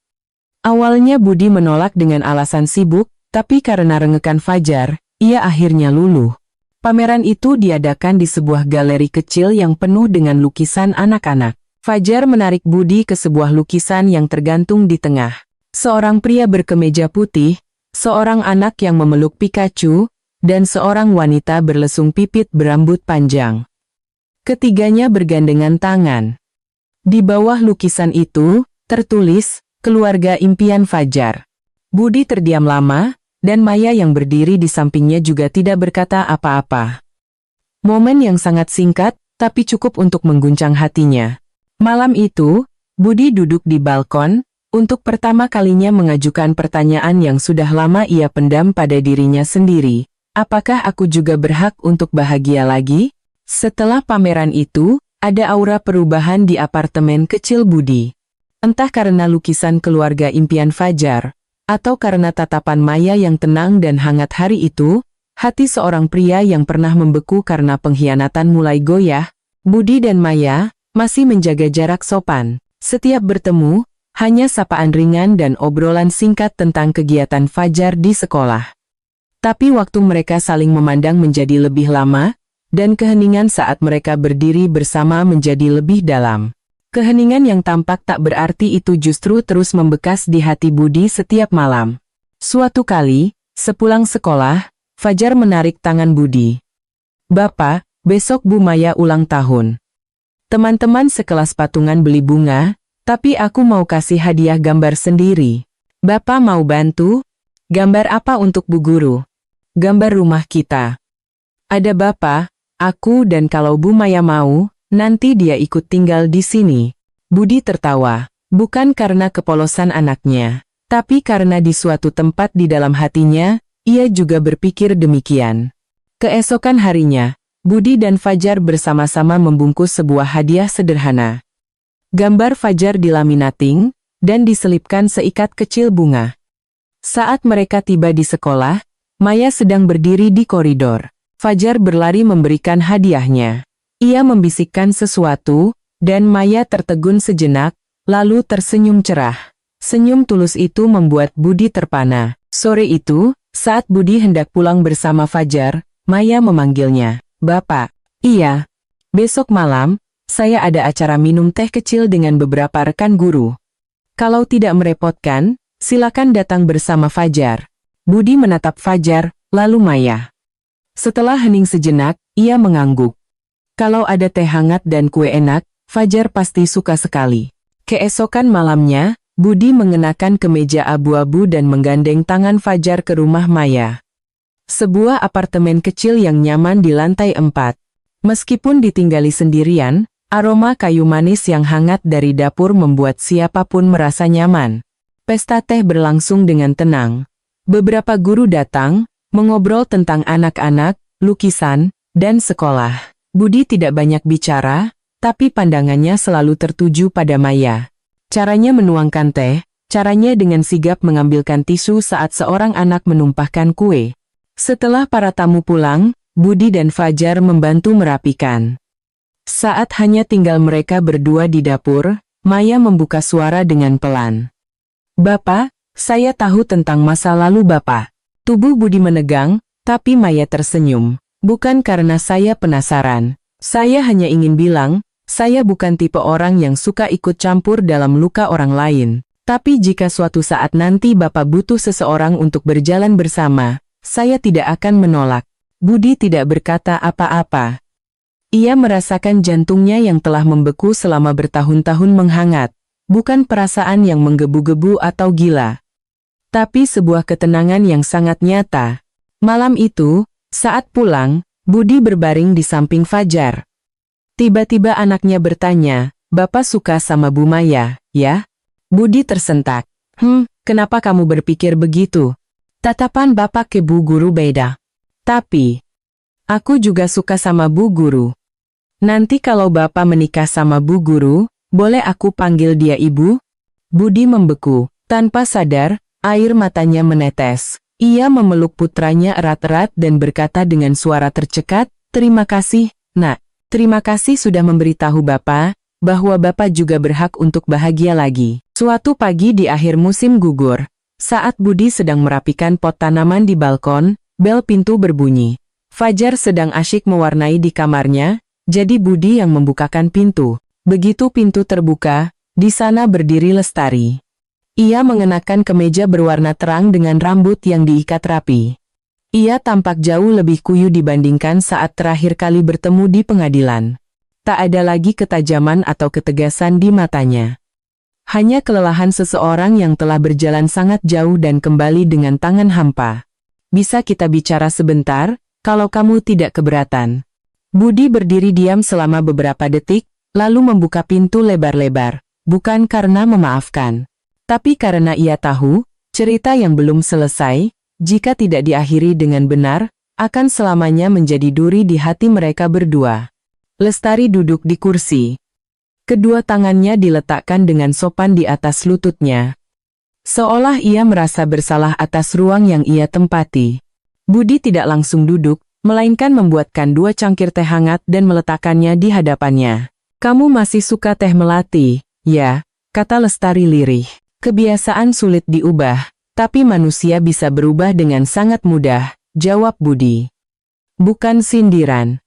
Awalnya Budi menolak dengan alasan sibuk, tapi karena rengekan Fajar, ia akhirnya luluh. Pameran itu diadakan di sebuah galeri kecil yang penuh dengan lukisan anak-anak. Fajar menarik Budi ke sebuah lukisan yang tergantung di tengah. Seorang pria berkemeja putih, seorang anak yang memeluk Pikachu, dan seorang wanita berlesung pipit berambut panjang. Ketiganya bergandengan tangan. Di bawah lukisan itu, tertulis, Keluarga Impian Fajar. Budi terdiam lama, dan Maya yang berdiri di sampingnya juga tidak berkata apa-apa. Momen yang sangat singkat, tapi cukup untuk mengguncang hatinya. Malam itu, Budi duduk di balkon, untuk pertama kalinya mengajukan pertanyaan yang sudah lama ia pendam pada dirinya sendiri. Apakah aku juga berhak untuk bahagia lagi? Setelah pameran itu, ada aura perubahan di apartemen kecil Budi. Entah karena lukisan Keluarga Impian Fajar, atau karena tatapan Maya yang tenang dan hangat hari itu, hati seorang pria yang pernah membeku karena pengkhianatan mulai goyah. Budi dan Maya masih menjaga jarak sopan. Setiap bertemu, hanya sapaan ringan dan obrolan singkat tentang kegiatan Fajar di sekolah. Tapi waktu mereka saling memandang menjadi lebih lama, dan keheningan saat mereka berdiri bersama menjadi lebih dalam. Keheningan yang tampak tak berarti itu justru terus membekas di hati Budi setiap malam. Suatu kali, sepulang sekolah, Fajar menarik tangan Budi. Bapak, besok Bu Maya ulang tahun. Teman-teman sekelas patungan beli bunga, tapi aku mau kasih hadiah gambar sendiri. Bapak mau bantu? Gambar apa untuk Bu Guru? Gambar rumah kita. Ada Bapak, aku dan kalau Bu Maya mau, nanti dia ikut tinggal di sini. Budi tertawa, bukan karena kepolosan anaknya, tapi karena di suatu tempat di dalam hatinya, ia juga berpikir demikian. Keesokan harinya, Budi dan Fajar bersama-sama membungkus sebuah hadiah sederhana. Gambar Fajar dilaminating, dan diselipkan seikat kecil bunga. Saat mereka tiba di sekolah, Maya sedang berdiri di koridor. Fajar berlari memberikan hadiahnya. Ia membisikkan sesuatu, dan Maya tertegun sejenak, lalu tersenyum cerah. Senyum tulus itu membuat Budi terpana. Sore itu, saat Budi hendak pulang bersama Fajar, Maya memanggilnya. Bapak, iya. Besok malam, saya ada acara minum teh kecil dengan beberapa rekan guru. Kalau tidak merepotkan, silakan datang bersama Fajar. Budi menatap Fajar, lalu Maya. Setelah hening sejenak, ia mengangguk. Kalau ada teh hangat dan kue enak, Fajar pasti suka sekali. Keesokan malamnya, Budi mengenakan kemeja abu-abu dan menggandeng tangan Fajar ke rumah Maya. Sebuah apartemen kecil yang nyaman di lantai 4. Meskipun ditinggali sendirian, aroma kayu manis yang hangat dari dapur membuat siapapun merasa nyaman. Pesta teh berlangsung dengan tenang. Beberapa guru datang, mengobrol tentang anak-anak, lukisan, dan sekolah. Budi tidak banyak bicara, tapi pandangannya selalu tertuju pada Maya. Caranya menuangkan teh, caranya dengan sigap mengambilkan tisu saat seorang anak menumpahkan kue. Setelah para tamu pulang, Budi dan Fajar membantu merapikan. Saat hanya tinggal mereka berdua di dapur, Maya membuka suara dengan pelan. "Bapak, saya tahu tentang masa lalu Bapak." Tubuh Budi menegang, tapi Maya tersenyum. "Bukan karena saya penasaran. Saya hanya ingin bilang, saya bukan tipe orang yang suka ikut campur dalam luka orang lain. Tapi jika suatu saat nanti Bapak butuh seseorang untuk berjalan bersama, saya tidak akan menolak." Budi tidak berkata apa-apa. Ia merasakan jantungnya yang telah membeku selama bertahun-tahun menghangat, bukan perasaan yang menggebu-gebu atau gila, tapi sebuah ketenangan yang sangat nyata. Malam itu, saat pulang, Budi berbaring di samping Fajar. Tiba-tiba anaknya bertanya, "Bapak suka sama Bu Maya, ya?" Budi tersentak. Kenapa kamu berpikir begitu?" "Tatapan Bapak ke Bu Guru beda. Tapi, aku juga suka sama Bu Guru. Nanti kalau Bapak menikah sama Bu Guru, boleh aku panggil dia Ibu?" Budi membeku. Tanpa sadar, air matanya menetes. Ia memeluk putranya erat-erat dan berkata dengan suara tercekat, "Terima kasih, Nak. Terima kasih sudah memberitahu Bapak, bahwa Bapak juga berhak untuk bahagia lagi." Suatu pagi di akhir musim gugur, saat Budi sedang merapikan pot tanaman di balkon, bel pintu berbunyi. Fajar sedang asyik mewarnai di kamarnya, jadi Budi yang membukakan pintu. Begitu pintu terbuka, di sana berdiri Lestari. Ia mengenakan kemeja berwarna terang dengan rambut yang diikat rapi. Ia tampak jauh lebih kuyu dibandingkan saat terakhir kali bertemu di pengadilan. Tak ada lagi ketajaman atau ketegasan di matanya. Hanya kelelahan seseorang yang telah berjalan sangat jauh dan kembali dengan tangan hampa. "Bisa kita bicara sebentar, kalau kamu tidak keberatan?" Budi berdiri diam selama beberapa detik, lalu membuka pintu lebar-lebar, bukan karena memaafkan, tapi karena ia tahu, cerita yang belum selesai, jika tidak diakhiri dengan benar, akan selamanya menjadi duri di hati mereka berdua. Lestari duduk di kursi. Kedua tangannya diletakkan dengan sopan di atas lututnya. Seolah ia merasa bersalah atas ruang yang ia tempati. Budi tidak langsung duduk, melainkan membuatkan 2 cangkir teh hangat dan meletakkannya di hadapannya. "Kamu masih suka teh melati, ya?" kata Lestari lirih. "Kebiasaan sulit diubah, tapi manusia bisa berubah dengan sangat mudah," jawab Budi. Bukan sindiran.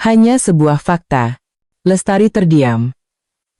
Hanya sebuah fakta. Lestari terdiam.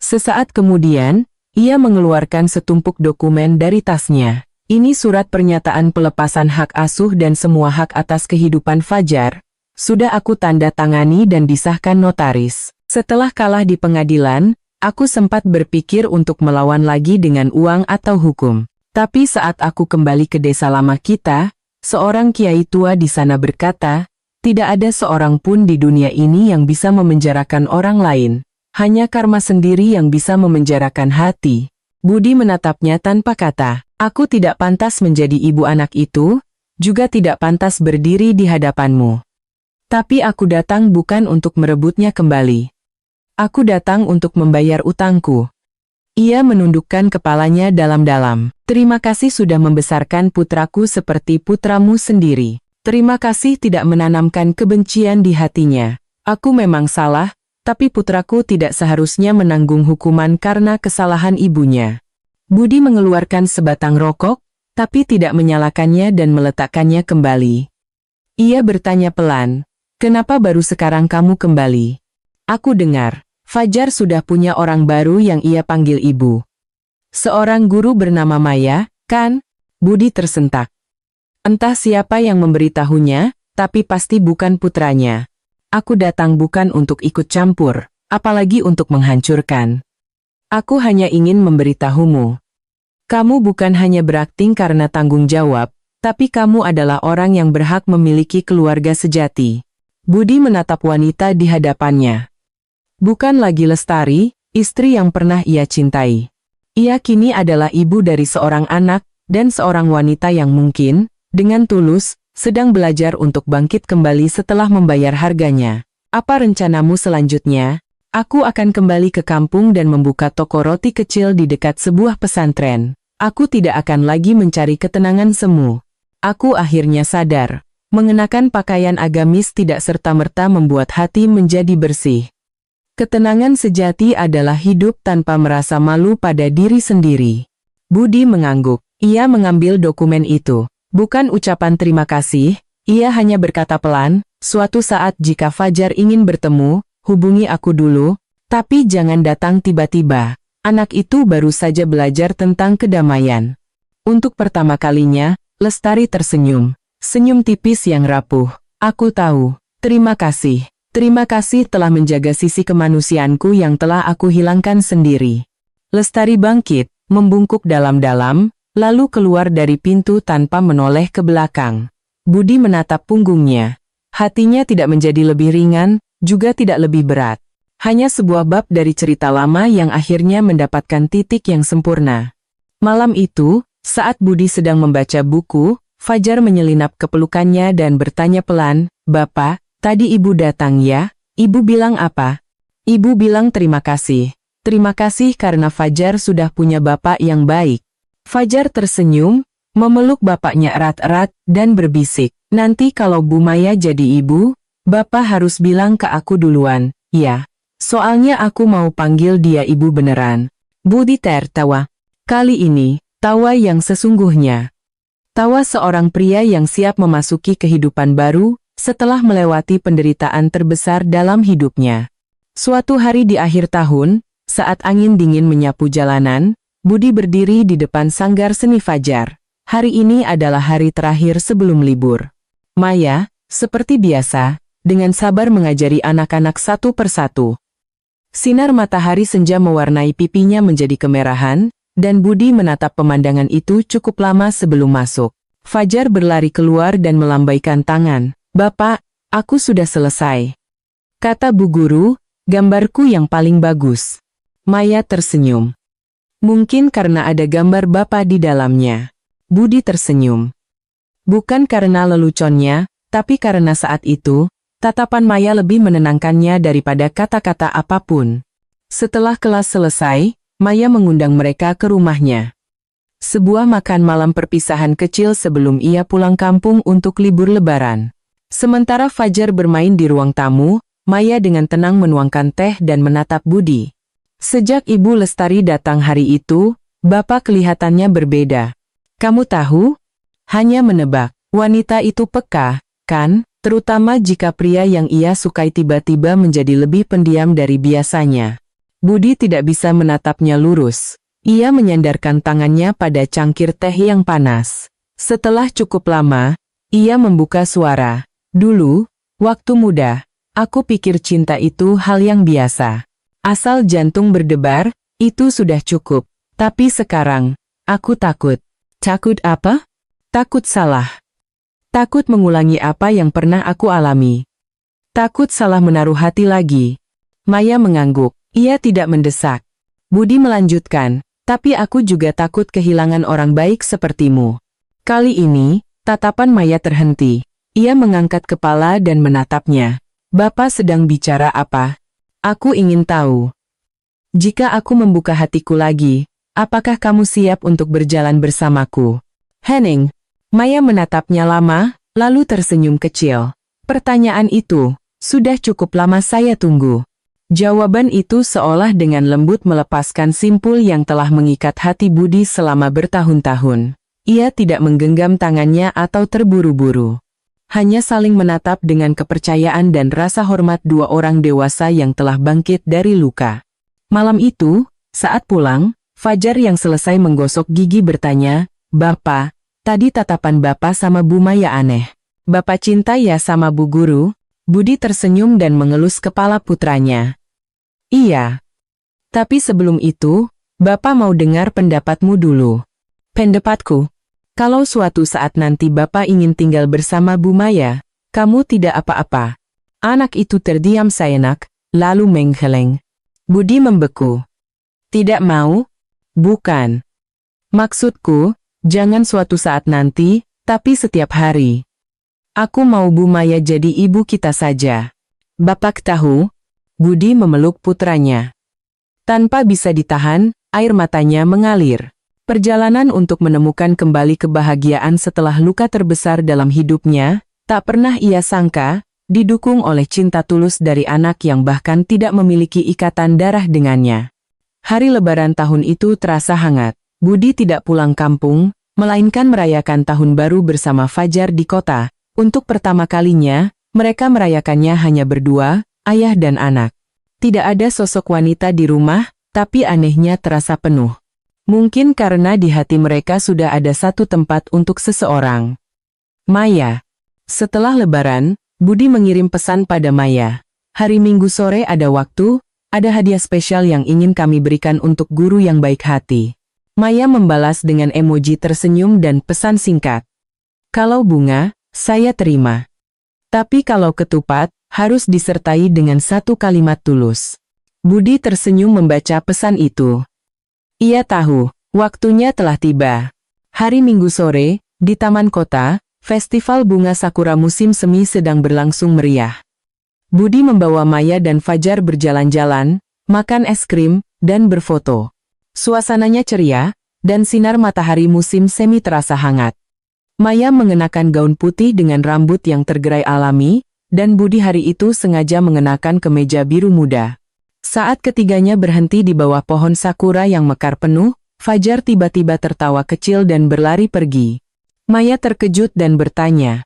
Sesaat kemudian, ia mengeluarkan setumpuk dokumen dari tasnya. "Ini surat pernyataan pelepasan hak asuh dan semua hak atas kehidupan Fajar. Sudah aku tanda tangani dan disahkan notaris. Setelah kalah di pengadilan, aku sempat berpikir untuk melawan lagi dengan uang atau hukum. Tapi saat aku kembali ke desa lama kita, seorang kiai tua di sana berkata, tidak ada seorang pun di dunia ini yang bisa memenjarakan orang lain. Hanya karma sendiri yang bisa memenjarakan hati." Budi menatapnya tanpa kata. "Aku tidak pantas menjadi ibu anak itu, juga tidak pantas berdiri di hadapanmu. Tapi aku datang bukan untuk merebutnya kembali. Aku datang untuk membayar utangku." Ia menundukkan kepalanya dalam-dalam. "Terima kasih sudah membesarkan putraku seperti putramu sendiri. Terima kasih tidak menanamkan kebencian di hatinya. Aku memang salah, tapi putraku tidak seharusnya menanggung hukuman karena kesalahan ibunya." Budi mengeluarkan sebatang rokok, tapi tidak menyalakannya dan meletakkannya kembali. Ia bertanya pelan, "Kenapa baru sekarang kamu kembali?" "Aku dengar Fajar sudah punya orang baru yang ia panggil ibu. Seorang guru bernama Maya, kan?" Budi tersentak. Entah siapa yang memberitahunya, tapi pasti bukan putranya. "Aku datang bukan untuk ikut campur, apalagi untuk menghancurkan. Aku hanya ingin memberitahumu. Kamu bukan hanya berakting karena tanggung jawab, Tapi kamu adalah orang yang berhak memiliki keluarga sejati. Budi menatap wanita di hadapannya. Bukan lagi Lestari, istri yang pernah ia cintai. Ia kini adalah ibu dari seorang anak dan seorang wanita yang mungkin, dengan tulus, sedang belajar untuk bangkit kembali setelah membayar harganya. Apa rencanamu selanjutnya? Aku akan kembali ke kampung dan membuka toko roti kecil di dekat sebuah pesantren. Aku tidak akan lagi mencari ketenangan semu. Aku akhirnya sadar, mengenakan pakaian agamis tidak serta-merta membuat hati menjadi bersih. Ketenangan sejati adalah hidup tanpa merasa malu pada diri sendiri. Budi mengangguk. Ia mengambil dokumen itu. Bukan ucapan terima kasih, ia hanya berkata pelan, suatu saat jika Fajar ingin bertemu, hubungi aku dulu, tapi jangan datang tiba-tiba. Anak itu baru saja belajar tentang kedamaian. Untuk pertama kalinya, Lestari tersenyum. Senyum tipis yang rapuh. Aku tahu. Terima kasih. Terima kasih telah menjaga sisi kemanusiaanku yang telah aku hilangkan sendiri. Lestari bangkit, membungkuk dalam-dalam, lalu keluar dari pintu tanpa menoleh ke belakang. Budi menatap punggungnya. Hatinya tidak menjadi lebih ringan, juga tidak lebih berat. Hanya sebuah bab dari cerita lama yang akhirnya mendapatkan titik yang sempurna. Malam itu, saat Budi sedang membaca buku, Fajar menyelinap ke pelukannya dan bertanya pelan, "Bapak, tadi ibu datang ya? Ibu bilang apa?" "Ibu bilang terima kasih. Terima kasih karena Fajar sudah punya bapak yang baik." Fajar tersenyum, memeluk bapaknya erat-erat, dan berbisik, "Nanti kalau Bu Maya jadi ibu, bapak harus bilang ke aku duluan, ya. Soalnya aku mau panggil dia ibu beneran." Budi tertawa. Kali ini, tawa yang sesungguhnya. Tawa seorang pria yang siap memasuki kehidupan baru, setelah melewati penderitaan terbesar dalam hidupnya. Suatu hari di akhir tahun, saat angin dingin menyapu jalanan, Budi berdiri di depan sanggar seni Fajar. Hari ini adalah hari terakhir sebelum libur. Maya, seperti biasa, dengan sabar mengajari anak-anak satu persatu. Sinar matahari senja mewarnai pipinya menjadi kemerahan, dan Budi menatap pemandangan itu cukup lama sebelum masuk. Fajar berlari keluar dan melambaikan tangan. "Bapak, aku sudah selesai," kata Bu Guru, "gambarku yang paling bagus." Maya tersenyum. "Mungkin karena ada gambar Bapak di dalamnya." Budi tersenyum. Bukan karena leluconnya, tapi karena saat itu, tatapan Maya lebih menenangkannya daripada kata-kata apapun. Setelah kelas selesai, Maya mengundang mereka ke rumahnya. Sebuah makan malam perpisahan kecil sebelum ia pulang kampung untuk libur lebaran. Sementara Fajar bermain di ruang tamu, Maya dengan tenang menuangkan teh dan menatap Budi. Sejak Ibu Lestari datang hari itu, Bapak kelihatannya berbeda. "Kamu tahu?" Hanya menebak. Wanita itu peka, kan? Terutama jika pria yang ia sukai tiba-tiba menjadi lebih pendiam dari biasanya. Budi tidak bisa menatapnya lurus. Ia menyandarkan tangannya pada cangkir teh yang panas. Setelah cukup lama, ia membuka suara. "Dulu, waktu muda, aku pikir cinta itu hal yang biasa. Asal jantung berdebar, itu sudah cukup. Tapi sekarang, aku takut." "Takut apa?" "Takut salah. Takut mengulangi apa yang pernah aku alami. Takut salah menaruh hati lagi." Maya mengangguk. Ia tidak mendesak. Budi melanjutkan, "Tapi aku juga takut kehilangan orang baik sepertimu." Kali ini, tatapan Maya terhenti. Ia mengangkat kepala dan menatapnya. "Bapak sedang bicara apa? Aku ingin tahu. Jika aku membuka hatiku lagi, apakah kamu siap untuk berjalan bersamaku?" "Henning." Maya menatapnya lama, lalu tersenyum kecil. "Pertanyaan itu, sudah cukup lama saya tunggu." Jawaban itu seolah dengan lembut melepaskan simpul yang telah mengikat hati Budi selama bertahun-tahun. Ia tidak menggenggam tangannya atau terburu-buru. Hanya saling menatap dengan kepercayaan dan rasa hormat dua orang dewasa yang telah bangkit dari luka. Malam itu, saat pulang, Fajar yang selesai menggosok gigi bertanya, "Bapak, tadi tatapan Bapak sama Bu Maya aneh. Bapak cinta ya sama Bu Guru?" Budi tersenyum dan mengelus kepala putranya. "Iya. Tapi sebelum itu, Bapak mau dengar pendapatmu dulu." "Pendapatku?" Kalau suatu saat nanti Bapak ingin tinggal bersama Bu Maya, kamu tidak apa-apa. Anak itu terdiam sejenak, lalu menggeleng. Budi membeku. Tidak mau? Bukan. Maksudku, jangan suatu saat nanti, tapi setiap hari. Aku mau Bu Maya jadi ibu kita saja. Bapak tahu? Budi memeluk putranya. Tanpa bisa ditahan, air matanya mengalir. Perjalanan untuk menemukan kembali kebahagiaan setelah luka terbesar dalam hidupnya, tak pernah ia sangka, didukung oleh cinta tulus dari anak yang bahkan tidak memiliki ikatan darah dengannya. Hari Lebaran tahun itu terasa hangat. Budi tidak pulang kampung, melainkan merayakan tahun baru bersama Fajar di kota. Untuk pertama kalinya, mereka merayakannya hanya berdua, ayah dan anak. Tidak ada sosok wanita di rumah, tapi anehnya terasa penuh. Mungkin karena di hati mereka sudah ada satu tempat untuk seseorang. Maya. Setelah Lebaran, Budi mengirim pesan pada Maya. Hari Minggu sore ada waktu, ada hadiah spesial yang ingin kami berikan untuk guru yang baik hati. Maya membalas dengan emoji tersenyum dan pesan singkat. Kalau bunga, saya terima. Tapi kalau ketupat, harus disertai dengan satu kalimat tulus. Budi tersenyum membaca pesan itu. Ia tahu, waktunya telah tiba. Hari Minggu sore, di Taman Kota, Festival Bunga Sakura musim semi sedang berlangsung meriah. Budi membawa Maya dan Fajar berjalan-jalan, makan es krim, dan berfoto. Suasananya ceria, dan sinar matahari musim semi terasa hangat. Maya mengenakan gaun putih dengan rambut yang tergerai alami, dan Budi hari itu sengaja mengenakan kemeja biru muda. Saat ketiganya berhenti di bawah pohon sakura yang mekar penuh, Fajar tiba-tiba tertawa kecil dan berlari pergi. Maya terkejut dan bertanya,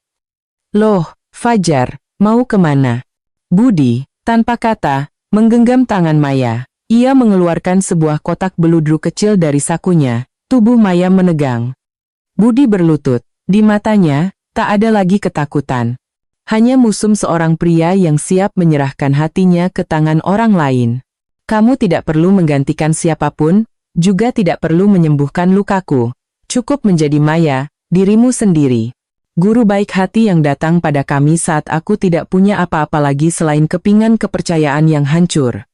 "Loh, Fajar, mau kemana?" Budi, tanpa kata, menggenggam tangan Maya. Ia mengeluarkan sebuah kotak beludru kecil dari sakunya. Tubuh Maya menegang. Budi berlutut. Di matanya, tak ada lagi ketakutan. Hanya musum seorang pria yang siap menyerahkan hatinya ke tangan orang lain. Kamu tidak perlu menggantikan siapapun, juga tidak perlu menyembuhkan lukaku. Cukup menjadi Maya, dirimu sendiri. Guru baik hati yang datang pada kami saat aku tidak punya apa-apa lagi selain kepingan kepercayaan yang hancur.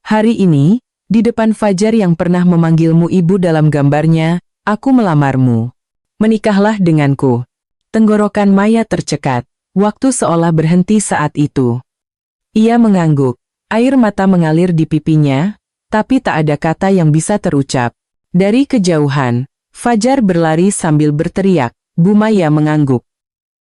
Hari ini, di depan Fajar yang pernah memanggilmu ibu dalam gambarnya, aku melamarmu. Menikahlah denganku. Tenggorokan Maya tercekat. Waktu seolah berhenti saat itu. Ia mengangguk. Air mata mengalir di pipinya, tapi tak ada kata yang bisa terucap. Dari kejauhan, Fajar berlari sambil berteriak. Bu Maya mengangguk.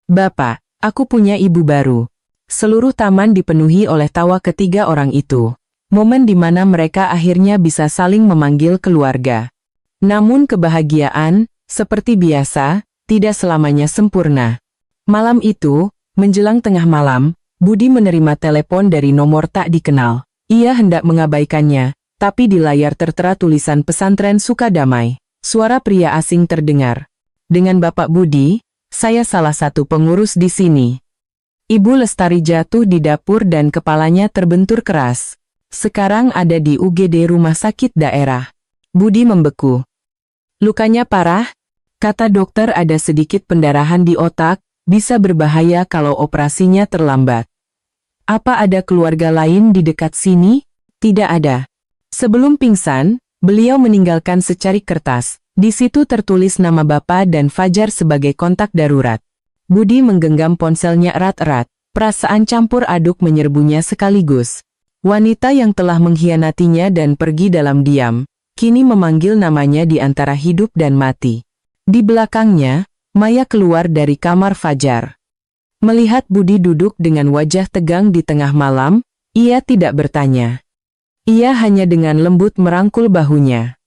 Bapak, aku punya ibu baru. Seluruh taman dipenuhi oleh tawa ketiga orang itu. Momen di mana mereka akhirnya bisa saling memanggil keluarga. Namun kebahagiaan, seperti biasa, tidak selamanya sempurna. Malam itu, menjelang tengah malam, Budi menerima telepon dari nomor tak dikenal. Ia hendak mengabaikannya, tapi di layar tertera tulisan pesantren Sukadamai. Suara pria asing terdengar. Dengan Bapak Budi, saya salah satu pengurus di sini. Ibu Lestari jatuh di dapur dan kepalanya terbentur keras. Sekarang ada di UGD Rumah Sakit Daerah. Budi membeku. Lukanya parah? Kata dokter ada sedikit pendarahan di otak, bisa berbahaya kalau operasinya terlambat. Apa ada keluarga lain di dekat sini? Tidak ada. Sebelum pingsan, beliau meninggalkan secarik kertas. Di situ tertulis nama Bapak dan Fajar sebagai kontak darurat. Budi menggenggam ponselnya erat-erat. Perasaan campur aduk menyerbunya sekaligus. Wanita yang telah mengkhianatinya dan pergi dalam diam, kini memanggil namanya di antara hidup dan mati. Di belakangnya, Maya keluar dari kamar Fajar. Melihat Budi duduk dengan wajah tegang di tengah malam, ia tidak bertanya. Ia hanya dengan lembut merangkul bahunya.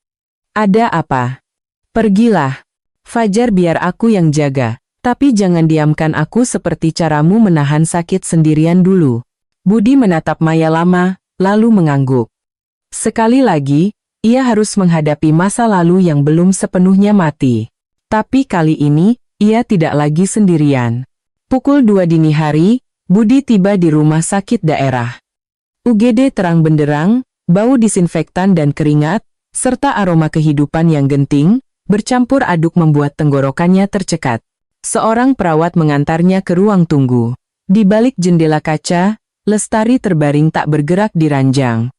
Ada apa? Pergilah. Fajar, biar aku yang jaga. Tapi jangan diamkan aku seperti caramu menahan sakit sendirian dulu. Budi menatap Maya lama, lalu mengangguk. Sekali lagi, ia harus menghadapi masa lalu yang belum sepenuhnya mati. Tapi kali ini, ia tidak lagi sendirian. Pukul 2 dini hari, Budi tiba di rumah sakit daerah. UGD terang benderang, bau disinfektan dan keringat, serta aroma kehidupan yang genting, bercampur aduk membuat tenggorokannya tercekat. Seorang perawat mengantarnya ke ruang tunggu. Di balik jendela kaca, Lestari terbaring tak bergerak di ranjang.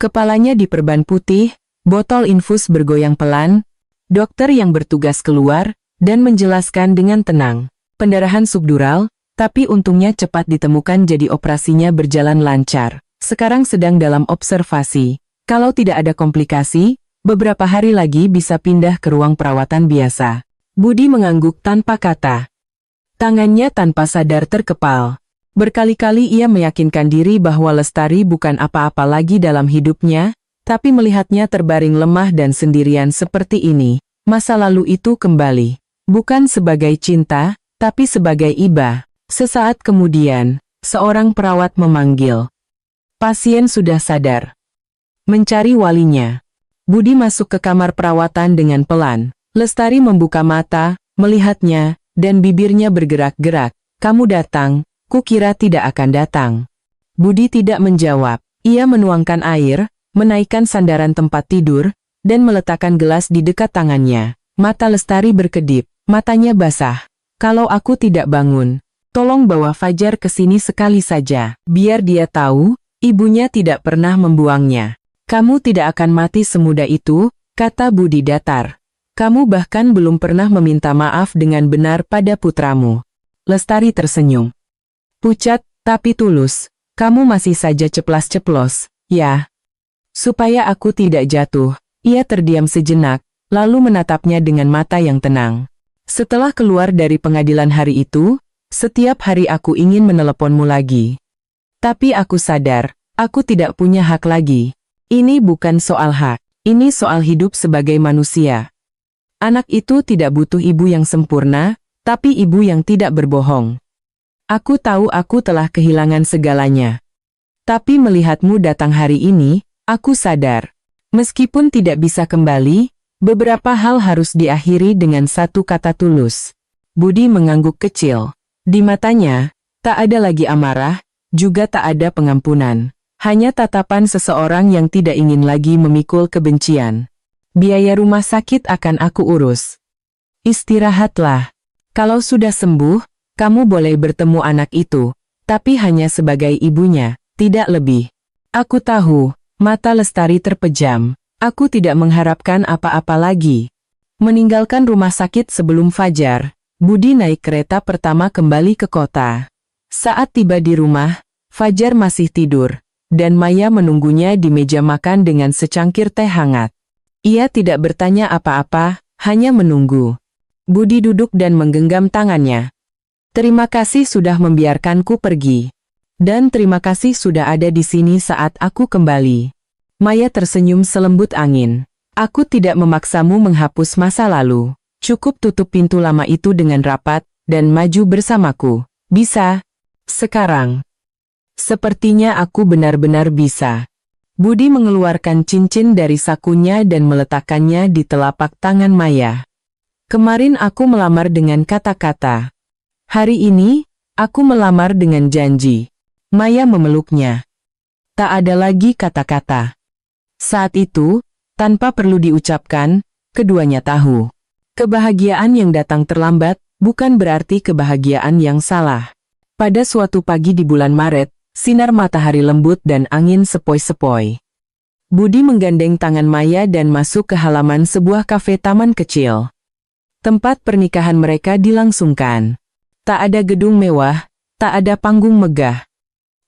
Kepalanya diperban putih, botol infus bergoyang pelan. Dokter yang bertugas keluar dan menjelaskan dengan tenang. Pendarahan subdural, tapi untungnya cepat ditemukan jadi operasinya berjalan lancar. Sekarang sedang dalam observasi. Kalau tidak ada komplikasi, beberapa hari lagi bisa pindah ke ruang perawatan biasa. Budi mengangguk tanpa kata. Tangannya tanpa sadar terkepal. Berkali-kali ia meyakinkan diri bahwa Lestari bukan apa-apa lagi dalam hidupnya, tapi melihatnya terbaring lemah dan sendirian seperti ini, masa lalu itu kembali. Bukan sebagai cinta, tapi sebagai iba. Sesaat kemudian, seorang perawat memanggil. Pasien sudah sadar. Mencari walinya. Budi masuk ke kamar perawatan dengan pelan. Lestari membuka mata, melihatnya, dan bibirnya bergerak-gerak. Kamu datang. Kukira tidak akan datang. Budi tidak menjawab. Ia menuangkan air, menaikkan sandaran tempat tidur, dan meletakkan gelas di dekat tangannya. Mata Lestari berkedip, matanya basah. Kalau aku tidak bangun, tolong bawa Fajar ke sini sekali saja. Biar dia tahu, ibunya tidak pernah membuangnya. Kamu tidak akan mati semudah itu, kata Budi datar. Kamu bahkan belum pernah meminta maaf dengan benar pada putramu. Lestari tersenyum. Pucat, tapi tulus. Kamu masih saja ceplas-ceplos, ya. Supaya aku tidak jatuh, ia terdiam sejenak, lalu menatapnya dengan mata yang tenang. Setelah keluar dari pengadilan hari itu, setiap hari aku ingin meneleponmu lagi. Tapi aku sadar, aku tidak punya hak lagi. Ini bukan soal hak, ini soal hidup sebagai manusia. Anak itu tidak butuh ibu yang sempurna, tapi ibu yang tidak berbohong. Aku tahu aku telah kehilangan segalanya. Tapi melihatmu datang hari ini, aku sadar. Meskipun tidak bisa kembali, beberapa hal harus diakhiri dengan satu kata tulus. Budi mengangguk kecil. Di matanya, tak ada lagi amarah, juga tak ada pengampunan. Hanya tatapan seseorang yang tidak ingin lagi memikul kebencian. Biaya rumah sakit akan aku urus. Istirahatlah. Kalau sudah sembuh, kamu boleh bertemu anak itu, tapi hanya sebagai ibunya, tidak lebih. Aku tahu, mata Lestari terpejam. Aku tidak mengharapkan apa-apa lagi. Meninggalkan rumah sakit sebelum fajar, Budi naik kereta pertama kembali ke kota. Saat tiba di rumah, Fajar masih tidur, dan Maya menunggunya di meja makan dengan secangkir teh hangat. Ia tidak bertanya apa-apa, hanya menunggu. Budi duduk dan menggenggam tangannya. Terima kasih sudah membiarkanku pergi. Dan terima kasih sudah ada di sini saat aku kembali. Maya tersenyum selembut angin. Aku tidak memaksamu menghapus masa lalu. Cukup tutup pintu lama itu dengan rapat, dan maju bersamaku. Bisa? Sekarang. Sepertinya aku benar-benar bisa. Budi mengeluarkan cincin dari sakunya dan meletakkannya di telapak tangan Maya. Kemarin aku melamar dengan kata-kata. Hari ini, aku melamar dengan janji. Maya memeluknya. Tak ada lagi kata-kata. Saat itu, tanpa perlu diucapkan, keduanya tahu. Kebahagiaan yang datang terlambat, bukan berarti kebahagiaan yang salah. Pada suatu pagi di bulan Maret, sinar matahari lembut dan angin sepoi-sepoi. Budi menggandeng tangan Maya dan masuk ke halaman sebuah kafe taman kecil. Tempat pernikahan mereka dilangsungkan. Tak ada gedung mewah, tak ada panggung megah.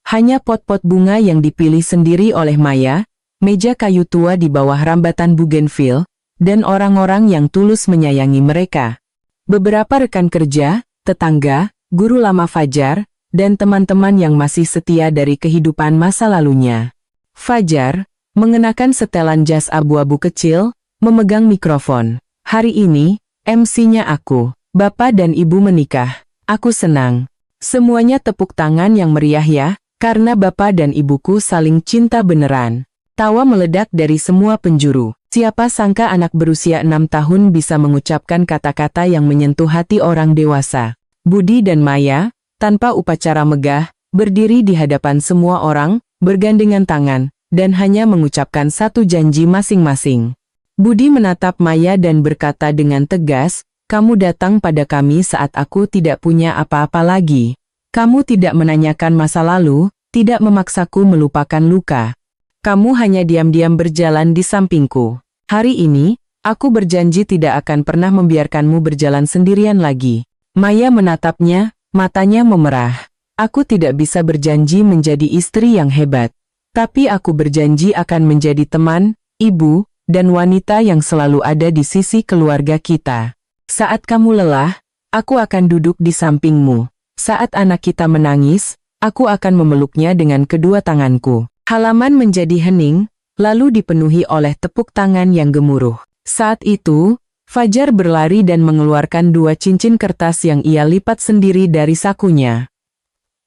Hanya pot-pot bunga yang dipilih sendiri oleh Maya, meja kayu tua di bawah rambatan bougainville, dan orang-orang yang tulus menyayangi mereka. Beberapa rekan kerja, tetangga, guru lama Fajar, dan teman-teman yang masih setia dari kehidupan masa lalunya. Fajar, mengenakan setelan jas abu-abu kecil, memegang mikrofon. Hari ini, MC-nya aku, Bapak dan Ibu menikah. Aku senang. Semuanya tepuk tangan yang meriah ya, karena Bapak dan Ibuku saling cinta beneran. Tawa meledak dari semua penjuru. Siapa sangka anak berusia 6 tahun bisa mengucapkan kata-kata yang menyentuh hati orang dewasa. Budi dan Maya, tanpa upacara megah, berdiri di hadapan semua orang, bergandengan tangan, dan hanya mengucapkan satu janji masing-masing. Budi menatap Maya dan berkata dengan tegas, "Kamu datang pada kami saat aku tidak punya apa-apa lagi. Kamu tidak menanyakan masa lalu, tidak memaksaku melupakan luka. Kamu hanya diam-diam berjalan di sampingku. Hari ini, aku berjanji tidak akan pernah membiarkanmu berjalan sendirian lagi." Maya menatapnya, matanya memerah. "Aku tidak bisa berjanji menjadi istri yang hebat. Tapi aku berjanji akan menjadi teman, ibu, dan wanita yang selalu ada di sisi keluarga kita. Saat kamu lelah, aku akan duduk di sampingmu. Saat anak kita menangis, aku akan memeluknya dengan kedua tanganku." Halaman menjadi hening, lalu dipenuhi oleh tepuk tangan yang gemuruh. Saat itu, Fajar berlari dan mengeluarkan 2 cincin kertas yang ia lipat sendiri dari sakunya.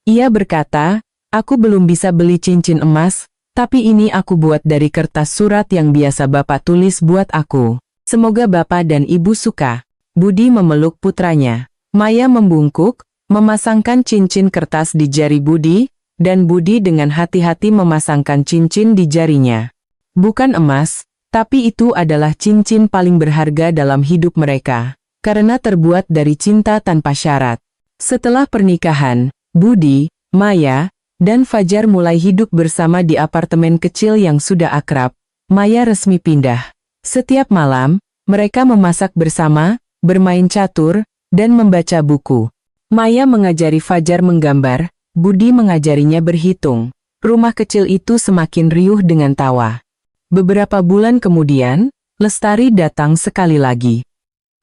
Ia berkata, "Aku belum bisa beli cincin emas, tapi ini aku buat dari kertas surat yang biasa Bapak tulis buat aku. Semoga Bapak dan Ibu suka." Budi memeluk putranya. Maya membungkuk, memasangkan cincin kertas di jari Budi, dan Budi dengan hati-hati memasangkan cincin di jarinya. Bukan emas, tapi itu adalah cincin paling berharga dalam hidup mereka, karena terbuat dari cinta tanpa syarat. Setelah pernikahan, Budi, Maya, dan Fajar mulai hidup bersama di apartemen kecil yang sudah akrab. Maya resmi pindah. Setiap malam, mereka memasak bersama, bermain catur, dan membaca buku. Maya mengajari Fajar menggambar, Budi mengajarinya berhitung. Rumah kecil itu semakin riuh dengan tawa. Beberapa bulan kemudian, Lestari datang sekali lagi.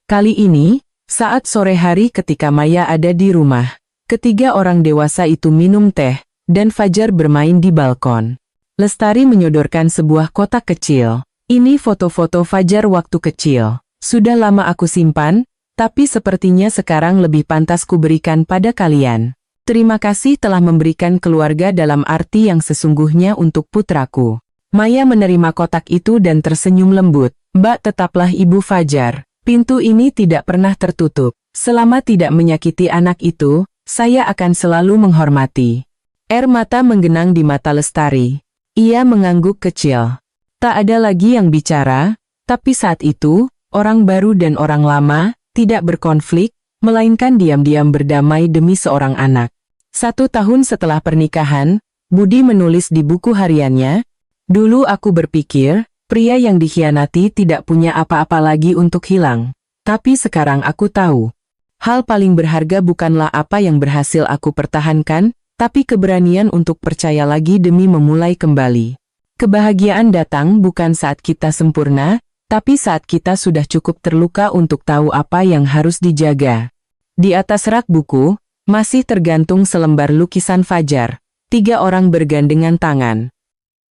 Kali ini, saat sore hari ketika Maya ada di rumah, ketiga orang dewasa itu minum teh, dan Fajar bermain di balkon. Lestari menyodorkan sebuah kotak kecil. "Ini foto-foto Fajar waktu kecil. Sudah lama aku simpan, tapi sepertinya sekarang lebih pantas kuberikan pada kalian. Terima kasih telah memberikan keluarga dalam arti yang sesungguhnya untuk putraku." Maya menerima kotak itu dan tersenyum lembut. "Mbak tetaplah ibu Fajar. Pintu ini tidak pernah tertutup. Selama tidak menyakiti anak itu, saya akan selalu menghormati." Air mata menggenang di mata Lestari. Ia mengangguk kecil. Tak ada lagi yang bicara, tapi saat itu, orang baru dan orang lama tidak berkonflik, melainkan diam-diam berdamai demi seorang anak. 1 tahun setelah pernikahan, Budi menulis di buku hariannya, "Dulu aku berpikir, pria yang dikhianati tidak punya apa-apa lagi untuk hilang. Tapi sekarang aku tahu. Hal paling berharga bukanlah apa yang berhasil aku pertahankan, tapi keberanian untuk percaya lagi demi memulai kembali. Kebahagiaan datang bukan saat kita sempurna, tapi saat kita sudah cukup terluka untuk tahu apa yang harus dijaga." Di atas rak buku, masih tergantung selembar lukisan Fajar. 3 orang bergandengan tangan.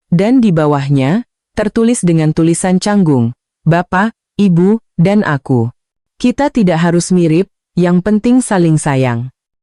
Dan di bawahnya, tertulis dengan tulisan canggung, "Bapak, Ibu, dan aku. Kita tidak harus mirip, yang penting saling sayang."